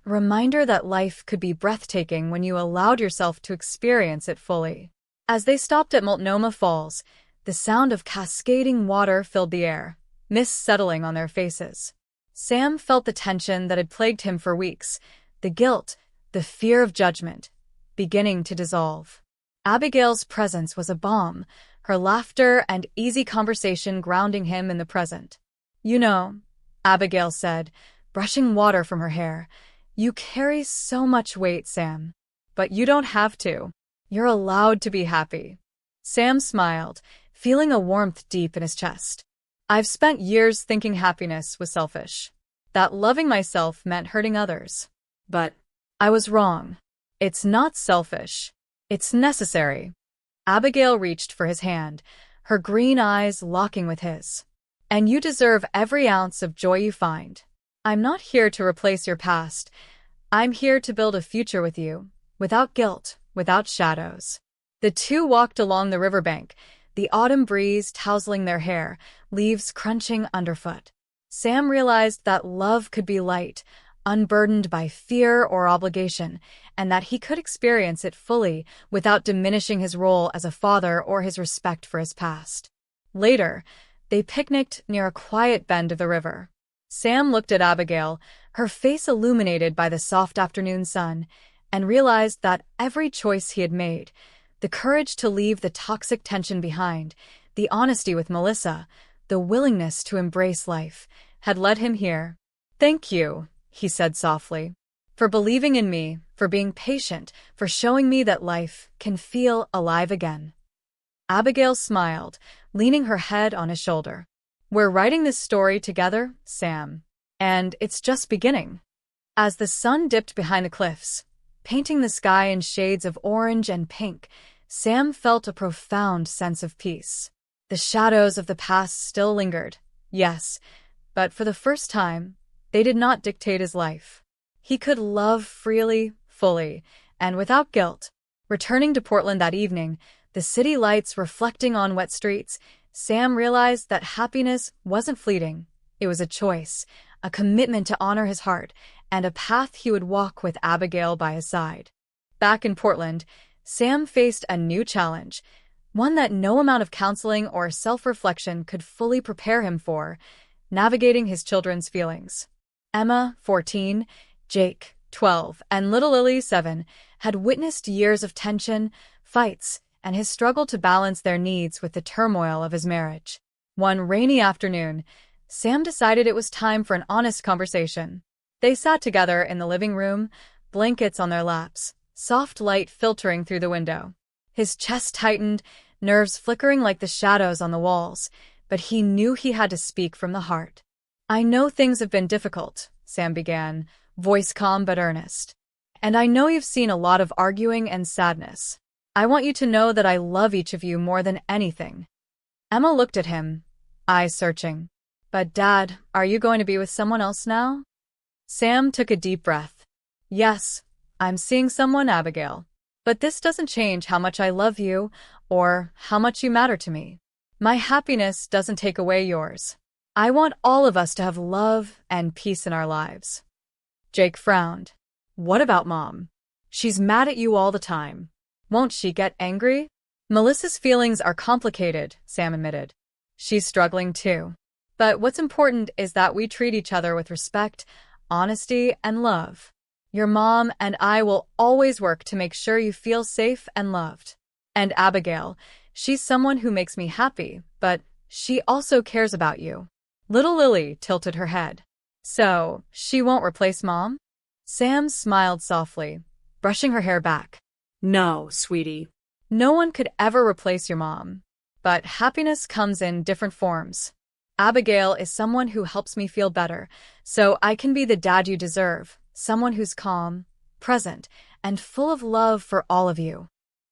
a reminder that life could be breathtaking when you allowed yourself to experience it fully. As they stopped at Multnomah Falls, the sound of cascading water filled the air, mist settling on their faces. Sam felt the tension that had plagued him for weeks, the guilt, the fear of judgment, beginning to dissolve. Abigail's presence was a balm, her laughter and easy conversation grounding him in the present. "You know," Abigail said, brushing water from her hair, "you carry so much weight, Sam. But you don't have to. You're allowed to be happy." Sam smiled, feeling a warmth deep in his chest. "I've spent years thinking happiness was selfish, that loving myself meant hurting others. But I was wrong. It's not selfish. It's necessary." Abigail reached for his hand, her green eyes locking with his. "And you deserve every ounce of joy you find. I'm not here to replace your past. I'm here to build a future with you, without guilt, without shadows." The two walked along the riverbank, the autumn breeze tousling their hair, leaves crunching underfoot. Sam realized that love could be light, unburdened by fear or obligation, and that he could experience it fully without diminishing his role as a father or his respect for his past. Later, they picnicked near a quiet bend of the river. Sam looked at Abigail, her face illuminated by the soft afternoon sun, and realized that every choice he had made, the courage to leave the toxic tension behind, the honesty with Melissa, the willingness to embrace life, had led him here. "Thank you," he said softly, "for believing in me, for being patient, for showing me that life can feel alive again." Abigail smiled, leaning her head on his shoulder. "We're writing this story together, Sam. And it's just beginning." As the sun dipped behind the cliffs, painting the sky in shades of orange and pink, Sam felt a profound sense of peace. The shadows of the past still lingered, yes, but for the first time, they did not dictate his life. He could love freely, fully, and without guilt. Returning to Portland that evening, the city lights reflecting on wet streets, Sam realized that happiness wasn't fleeting. It was a choice, a commitment to honor his heart, and a path he would walk with Abigail by his side. Back in Portland, Sam faced a new challenge, one that no amount of counseling or self-reflection could fully prepare him for: navigating his children's feelings. Emma, 14, Jake, 12, and little Lily, 7, had witnessed years of tension, fights, and his struggle to balance their needs with the turmoil of his marriage. One rainy afternoon, Sam decided it was time for an honest conversation. They sat together in the living room, blankets on their laps, soft light filtering through the window. His chest tightened, nerves flickering like the shadows on the walls, but he knew he had to speak from the heart. "I know things have been difficult," Sam began, voice calm but earnest. "And I know you've seen a lot of arguing and sadness. I want you to know that I love each of you more than anything." Emma looked at him, eyes searching. "But Dad, are you going to be with someone else now?" Sam took a deep breath. Yes, I'm seeing someone, Abigail. But this doesn't change how much I love you or how much you matter to me. My happiness doesn't take away yours. I want all of us to have love and peace in our lives. Jake frowned. What about Mom? She's mad at you all the time. Won't she get angry? Melissa's feelings are complicated, Sam admitted. She's struggling too. But what's important is that we treat each other with respect, honesty, and love. Your mom and I will always work to make sure you feel safe and loved. And Abigail, she's someone who makes me happy, but she also cares about you. Little Lily tilted her head. So, she won't replace Mom? Sam smiled softly, brushing her hair back. No, sweetie. No one could ever replace your mom. But happiness comes in different forms. Abigail is someone who helps me feel better, so I can be the dad you deserve, someone who's calm, present, and full of love for all of you.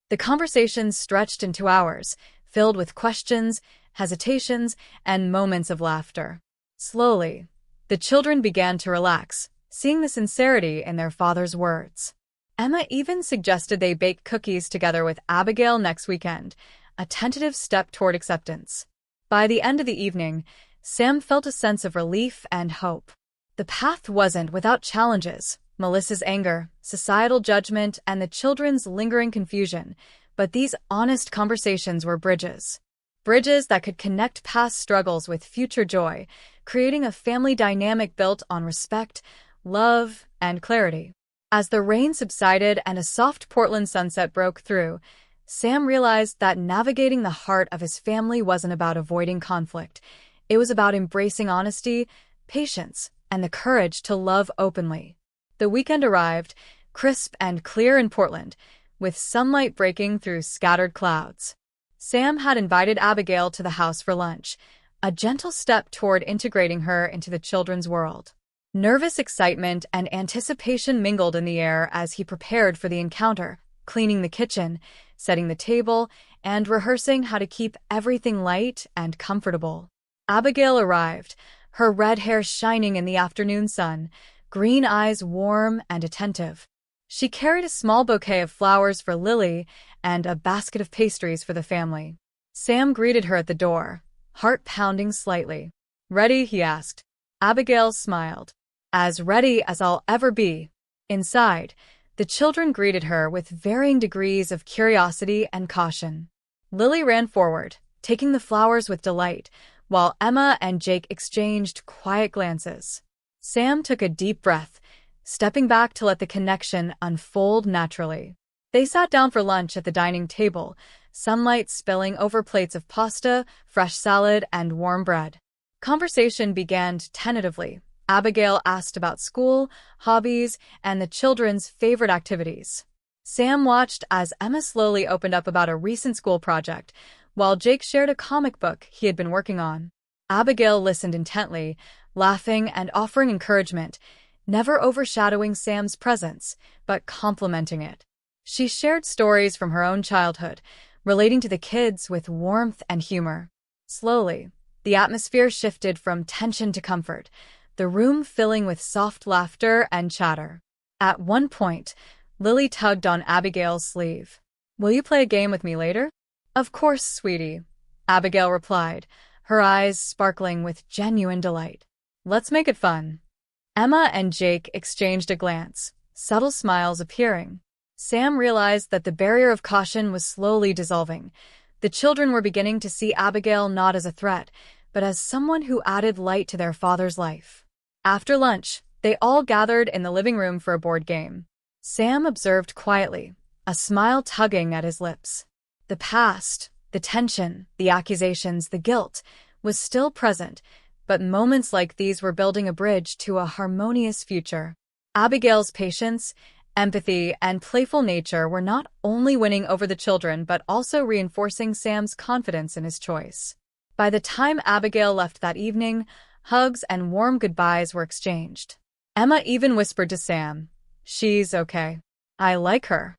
The conversation stretched into hours, filled with questions, hesitations, and moments of laughter. Slowly, the children began to relax, seeing the sincerity in their father's words. Emma even suggested they bake cookies together with Abigail next weekend, a tentative step toward acceptance. By the end of the evening, Sam felt a sense of relief and hope. The path wasn't without challenges, Melissa's anger, societal judgment, and the children's lingering confusion, but these honest conversations were bridges. Bridges that could connect past struggles with future joy, creating a family dynamic built on respect, love, and clarity. As the rain subsided and a soft Portland sunset broke through, Sam realized that navigating the heart of his family wasn't about avoiding conflict. It was about embracing honesty, patience, and the courage to love openly. The weekend arrived, crisp and clear in Portland, with sunlight breaking through scattered clouds. Sam had invited Abigail to the house for lunch, a gentle step toward integrating her into the children's world. Nervous excitement and anticipation mingled in the air as he prepared for the encounter, cleaning the kitchen, setting the table, and rehearsing how to keep everything light and comfortable. Abigail arrived, her red hair shining in the afternoon sun, green eyes warm and attentive. She carried a small bouquet of flowers for Lily and a basket of pastries for the family. Sam greeted her at the door, heart pounding slightly. "Ready?" he asked. Abigail smiled. "As ready as I'll ever be." Inside, the children greeted her with varying degrees of curiosity and caution. Lily ran forward, taking the flowers with delight, while Emma and Jake exchanged quiet glances. Sam took a deep breath, stepping back to let the connection unfold naturally. They sat down for lunch at the dining table, sunlight spilling over plates of pasta, fresh salad, and warm bread. Conversation began tentatively. Abigail asked about school, hobbies, and the children's favorite activities. Sam watched as Emma slowly opened up about a recent school project, while Jake shared a comic book he had been working on. Abigail listened intently, laughing and offering encouragement, never overshadowing Sam's presence, but complementing it. She shared stories from her own childhood, relating to the kids with warmth and humor. Slowly, the atmosphere shifted from tension to comfort, the room filling with soft laughter and chatter. At one point, Lily tugged on Abigail's sleeve. "Will you play a game with me later?" "Of course, sweetie," Abigail replied, her eyes sparkling with genuine delight. "Let's make it fun." Emma and Jake exchanged a glance, subtle smiles appearing. Sam realized that the barrier of caution was slowly dissolving. The children were beginning to see Abigail not as a threat, but as someone who added light to their father's life. After lunch, they all gathered in the living room for a board game. Sam observed quietly, a smile tugging at his lips. The past, the tension, the accusations, the guilt, was still present, but moments like these were building a bridge to a harmonious future. Abigail's patience, empathy, and playful nature were not only winning over the children but also reinforcing Sam's confidence in his choice. By the time Abigail left that evening, hugs and warm goodbyes were exchanged. Emma even whispered to Sam, "She's okay. I like her."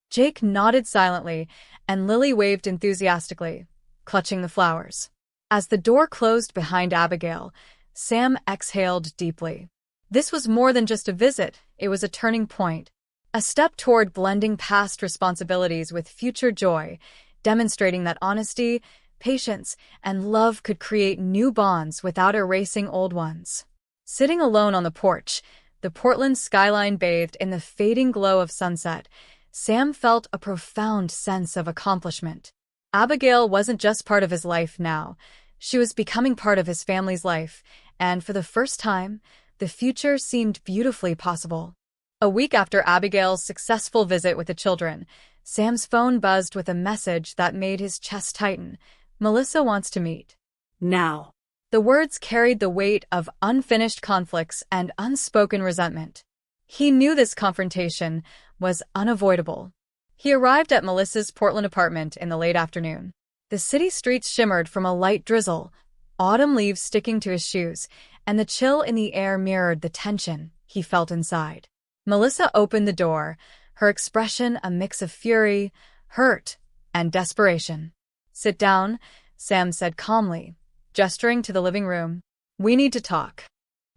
Jake nodded silently, and Lily waved enthusiastically, clutching the flowers. As the door closed behind Abigail, Sam exhaled deeply. This was more than just a visit, it was a turning point. A step toward blending past responsibilities with future joy, demonstrating that honesty, patience, and love could create new bonds without erasing old ones. Sitting alone on the porch, the Portland skyline bathed in the fading glow of sunset, Sam felt a profound sense of accomplishment. Abigail wasn't just part of his life now. She was becoming part of his family's life, and for the first time, the future seemed beautifully possible. A week after Abigail's successful visit with the children, Sam's phone buzzed with a message that made his chest tighten. Melissa wants to meet. Now. The words carried the weight of unfinished conflicts and unspoken resentment. He knew this confrontation was unavoidable. He arrived at Melissa's Portland apartment in the late afternoon. The city streets shimmered from a light drizzle, autumn leaves sticking to his shoes, and the chill in the air mirrored the tension he felt inside. Melissa opened the door, her expression a mix of fury, hurt, and desperation. "Sit down," Sam said calmly, gesturing to the living room. "We need to talk."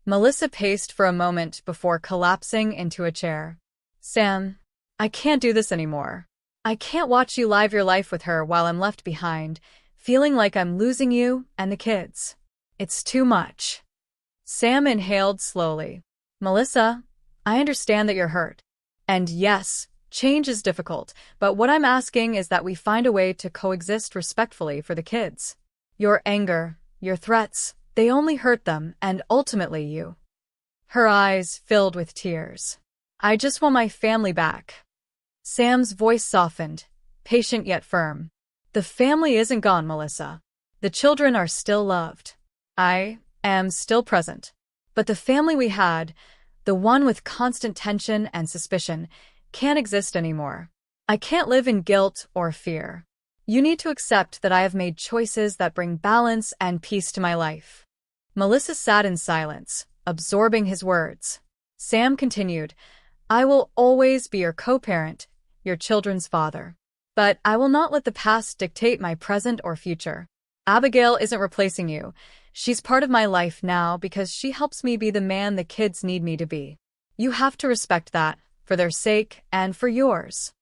Melissa paced for a moment before collapsing into a chair. "Sam, I can't do this anymore. I can't watch you live your life with her while I'm left behind, feeling like I'm losing you and the kids. It's too much." Sam inhaled slowly. "Melissa, I understand that you're hurt. And yes, change is difficult, but what I'm asking is that we find a way to coexist respectfully for the kids. Your anger, your threats, they only hurt them and ultimately you." Her eyes filled with tears. "I just want my family back." Sam's voice softened, patient yet firm. "The family isn't gone, Melissa. The children are still loved. I am still present. But the family we had, the one with constant tension and suspicion, can't exist anymore. I can't live in guilt or fear. You need to accept that I have made choices that bring balance and peace to my life." Melissa sat in silence, absorbing his words. Sam continued, "I will always be your co-parent, your children's father. But I will not let the past dictate my present or future. Abigail isn't replacing you. She's part of my life now because she helps me be the man the kids need me to be. You have to respect that, for their sake and for yours."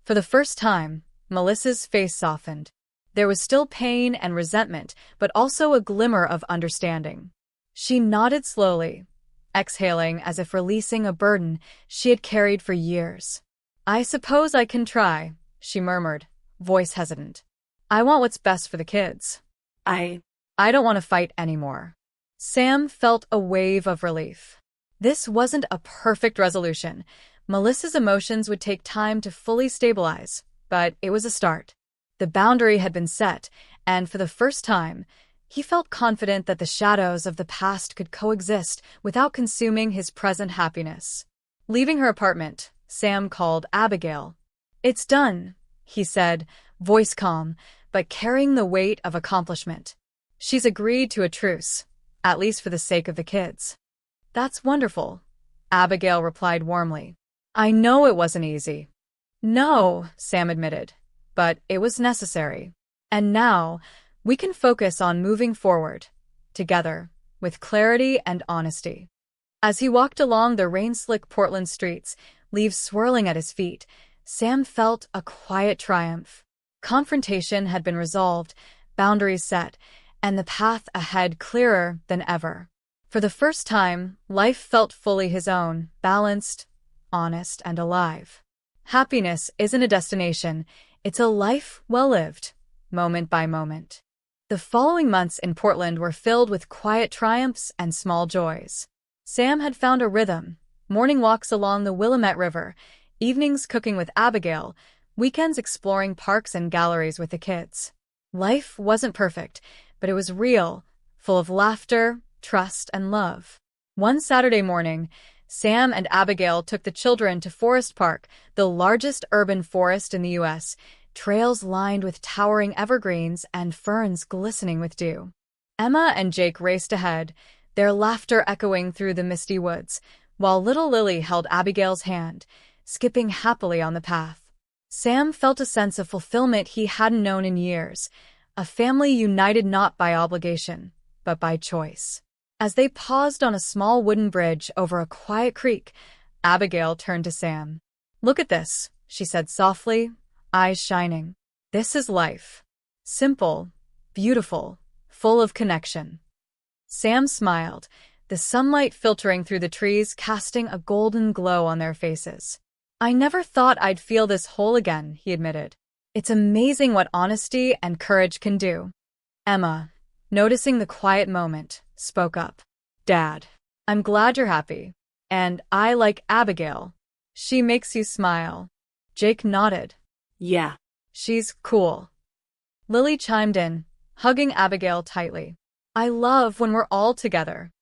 For the first time, Melissa's face softened. There was still pain and resentment, but also a glimmer of understanding. She nodded slowly, exhaling as if releasing a burden she had carried for years. "I suppose I can try," she murmured, voice hesitant. "I want what's best for the kids. I don't want to fight anymore." Sam felt a wave of relief. This wasn't a perfect resolution. Melissa's emotions would take time to fully stabilize, but it was a start. The boundary had been set, and for the first time, he felt confident that the shadows of the past could coexist without consuming his present happiness. Leaving her apartment, Sam called Abigail. "It's done," he said, voice calm, but carrying the weight of accomplishment. "She's agreed to a truce, at least for the sake of the kids." "That's wonderful," Abigail replied warmly. "I know it wasn't easy." "No," Sam admitted, "but it was necessary. And now, we can focus on moving forward, together, with clarity and honesty." As he walked along the rain-slick Portland streets, leaves swirling at his feet, Sam felt a quiet triumph. Confrontation had been resolved, boundaries set, and the path ahead clearer than ever. For the first time, life felt fully his own, balanced, honest, and alive. Happiness isn't a destination, it's a life well lived, moment by moment. The following months in Portland were filled with quiet triumphs and small joys. Sam had found a rhythm, morning walks along the Willamette River, evenings cooking with Abigail, weekends exploring parks and galleries with the kids. Life wasn't perfect, but it was real, full of laughter, trust, and love. One Saturday morning, Sam and Abigail took the children to Forest Park, the largest urban forest in the U.S., trails lined with towering evergreens and ferns glistening with dew. Emma and Jake raced ahead, their laughter echoing through the misty woods, while little Lily held Abigail's hand, skipping happily on the path. Sam felt a sense of fulfillment he hadn't known in years, a family united not by obligation, but by choice. As they paused on a small wooden bridge over a quiet creek, Abigail turned to Sam. "Look at this," she said softly, eyes shining. "This is life. Simple, beautiful, full of connection." Sam smiled, the sunlight filtering through the trees casting a golden glow on their faces. "I never thought I'd feel this whole again," he admitted. "It's amazing what honesty and courage can do." Emma, noticing the quiet moment, spoke up. "Dad, I'm glad you're happy. And I like Abigail. She makes you smile." Jake nodded. Yeah. "She's cool." Lily chimed in, hugging Abigail tightly. "I love when we're all together."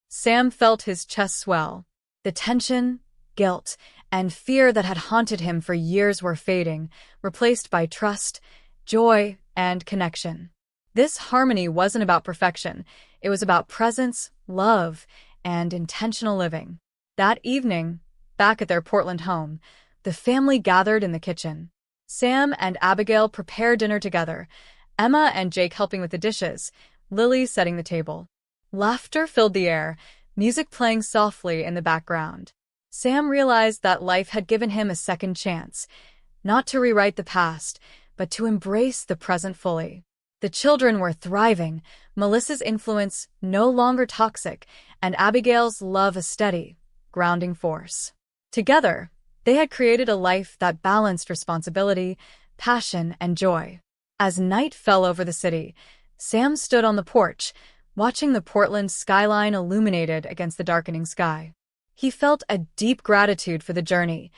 Sam felt his chest swell. The tension, guilt, and fear that had haunted him for years were fading, replaced by trust, joy, and connection. This harmony wasn't about perfection. It was about presence, love, and intentional living. That evening, back at their Portland home, the family gathered in the kitchen. Sam and Abigail prepared dinner together, Emma and Jake helping with the dishes, Lily setting the table. Laughter filled the air, music playing softly in the background. Sam realized that life had given him a second chance, not to rewrite the past, but to embrace the present fully. The children were thriving, Melissa's influence no longer toxic, and Abigail's love a steady, grounding force. Together, they had created a life that balanced responsibility, passion, and joy. As night fell over the city, Sam stood on the porch, watching the Portland skyline illuminated against the darkening sky. He felt a deep gratitude for the journey,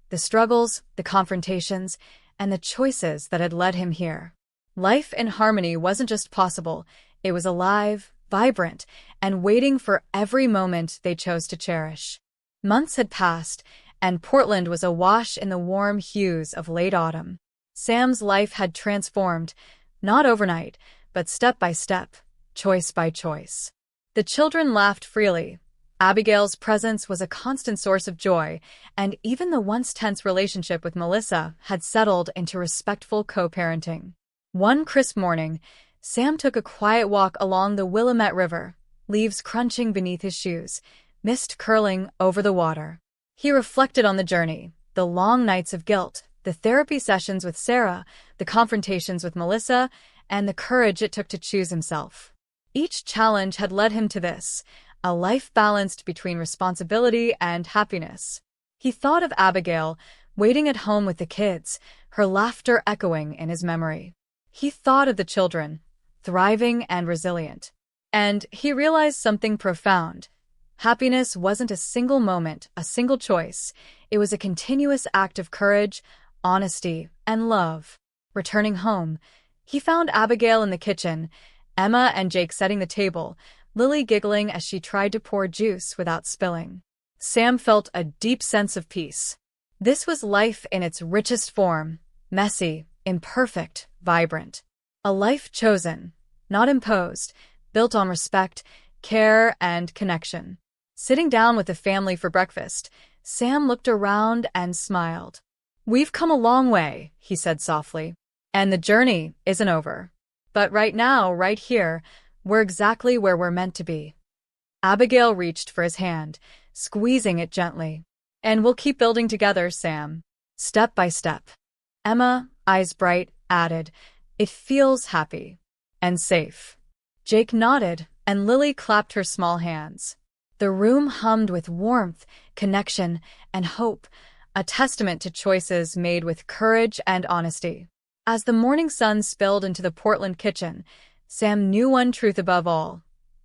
the struggles, the confrontations, and the choices that had led him here. Life in harmony wasn't just possible, it was alive, vibrant, and waiting for every moment they chose to cherish. Months had passed, and Portland was awash in the warm hues of late autumn. Sam's life had transformed, not overnight, but step by step, choice by choice. The children laughed freely. Abigail's presence was a constant source of joy, and even the once tense relationship with Melissa had settled into respectful co-parenting. One crisp morning, Sam took a quiet walk along the Willamette River, leaves crunching beneath his shoes, mist curling over the water. He reflected on the journey, the long nights of guilt, the therapy sessions with Sarah, the confrontations with Melissa, and the courage it took to choose himself. Each challenge had led him to this, a life balanced between responsibility and happiness. He thought of Abigail, waiting at home with the kids, her laughter echoing in his memory. He thought of the children, thriving and resilient. And he realized something profound. Happiness wasn't a single moment, a single choice. It was a continuous act of courage, honesty, and love. Returning home, he found Abigail in the kitchen, Emma and Jake setting the table, Lily giggling as she tried to pour juice without spilling. Sam felt a deep sense of peace. This was life in its richest form, messy, imperfect, vibrant. A life chosen, not imposed, built on respect, care, and connection. Sitting down with the family for breakfast, Sam looked around and smiled. "We've come a long way," he said softly. "And the journey isn't over. But right now, right here, we're exactly where we're meant to be." Abigail reached for his hand, squeezing it gently. "And we'll keep building together, Sam. Step by step." Emma, eyes bright, added, "It feels happy. And safe." Jake nodded, and Lily clapped her small hands. The room hummed with warmth, connection, and hope, a testament to choices made with courage and honesty. As the morning sun spilled into the Portland kitchen, Sam knew one truth above all.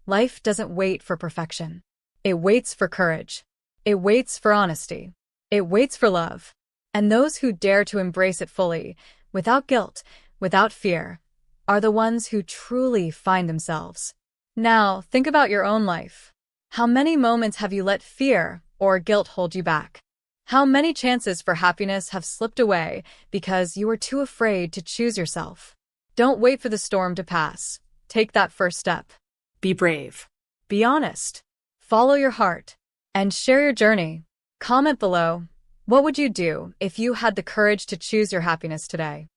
Life doesn't wait for perfection. It waits for courage. It waits for honesty. It waits for love. And those who dare to embrace it fully, without guilt, without fear, are the ones who truly find themselves. Now, think about your own life. How many moments have you let fear or guilt hold you back? How many chances for happiness have slipped away because you were too afraid to choose yourself? Don't wait for the storm to pass. Take that first step. Be brave. Be honest. Follow your heart. And share your journey. Comment below. What would you do if you had the courage to choose your happiness today?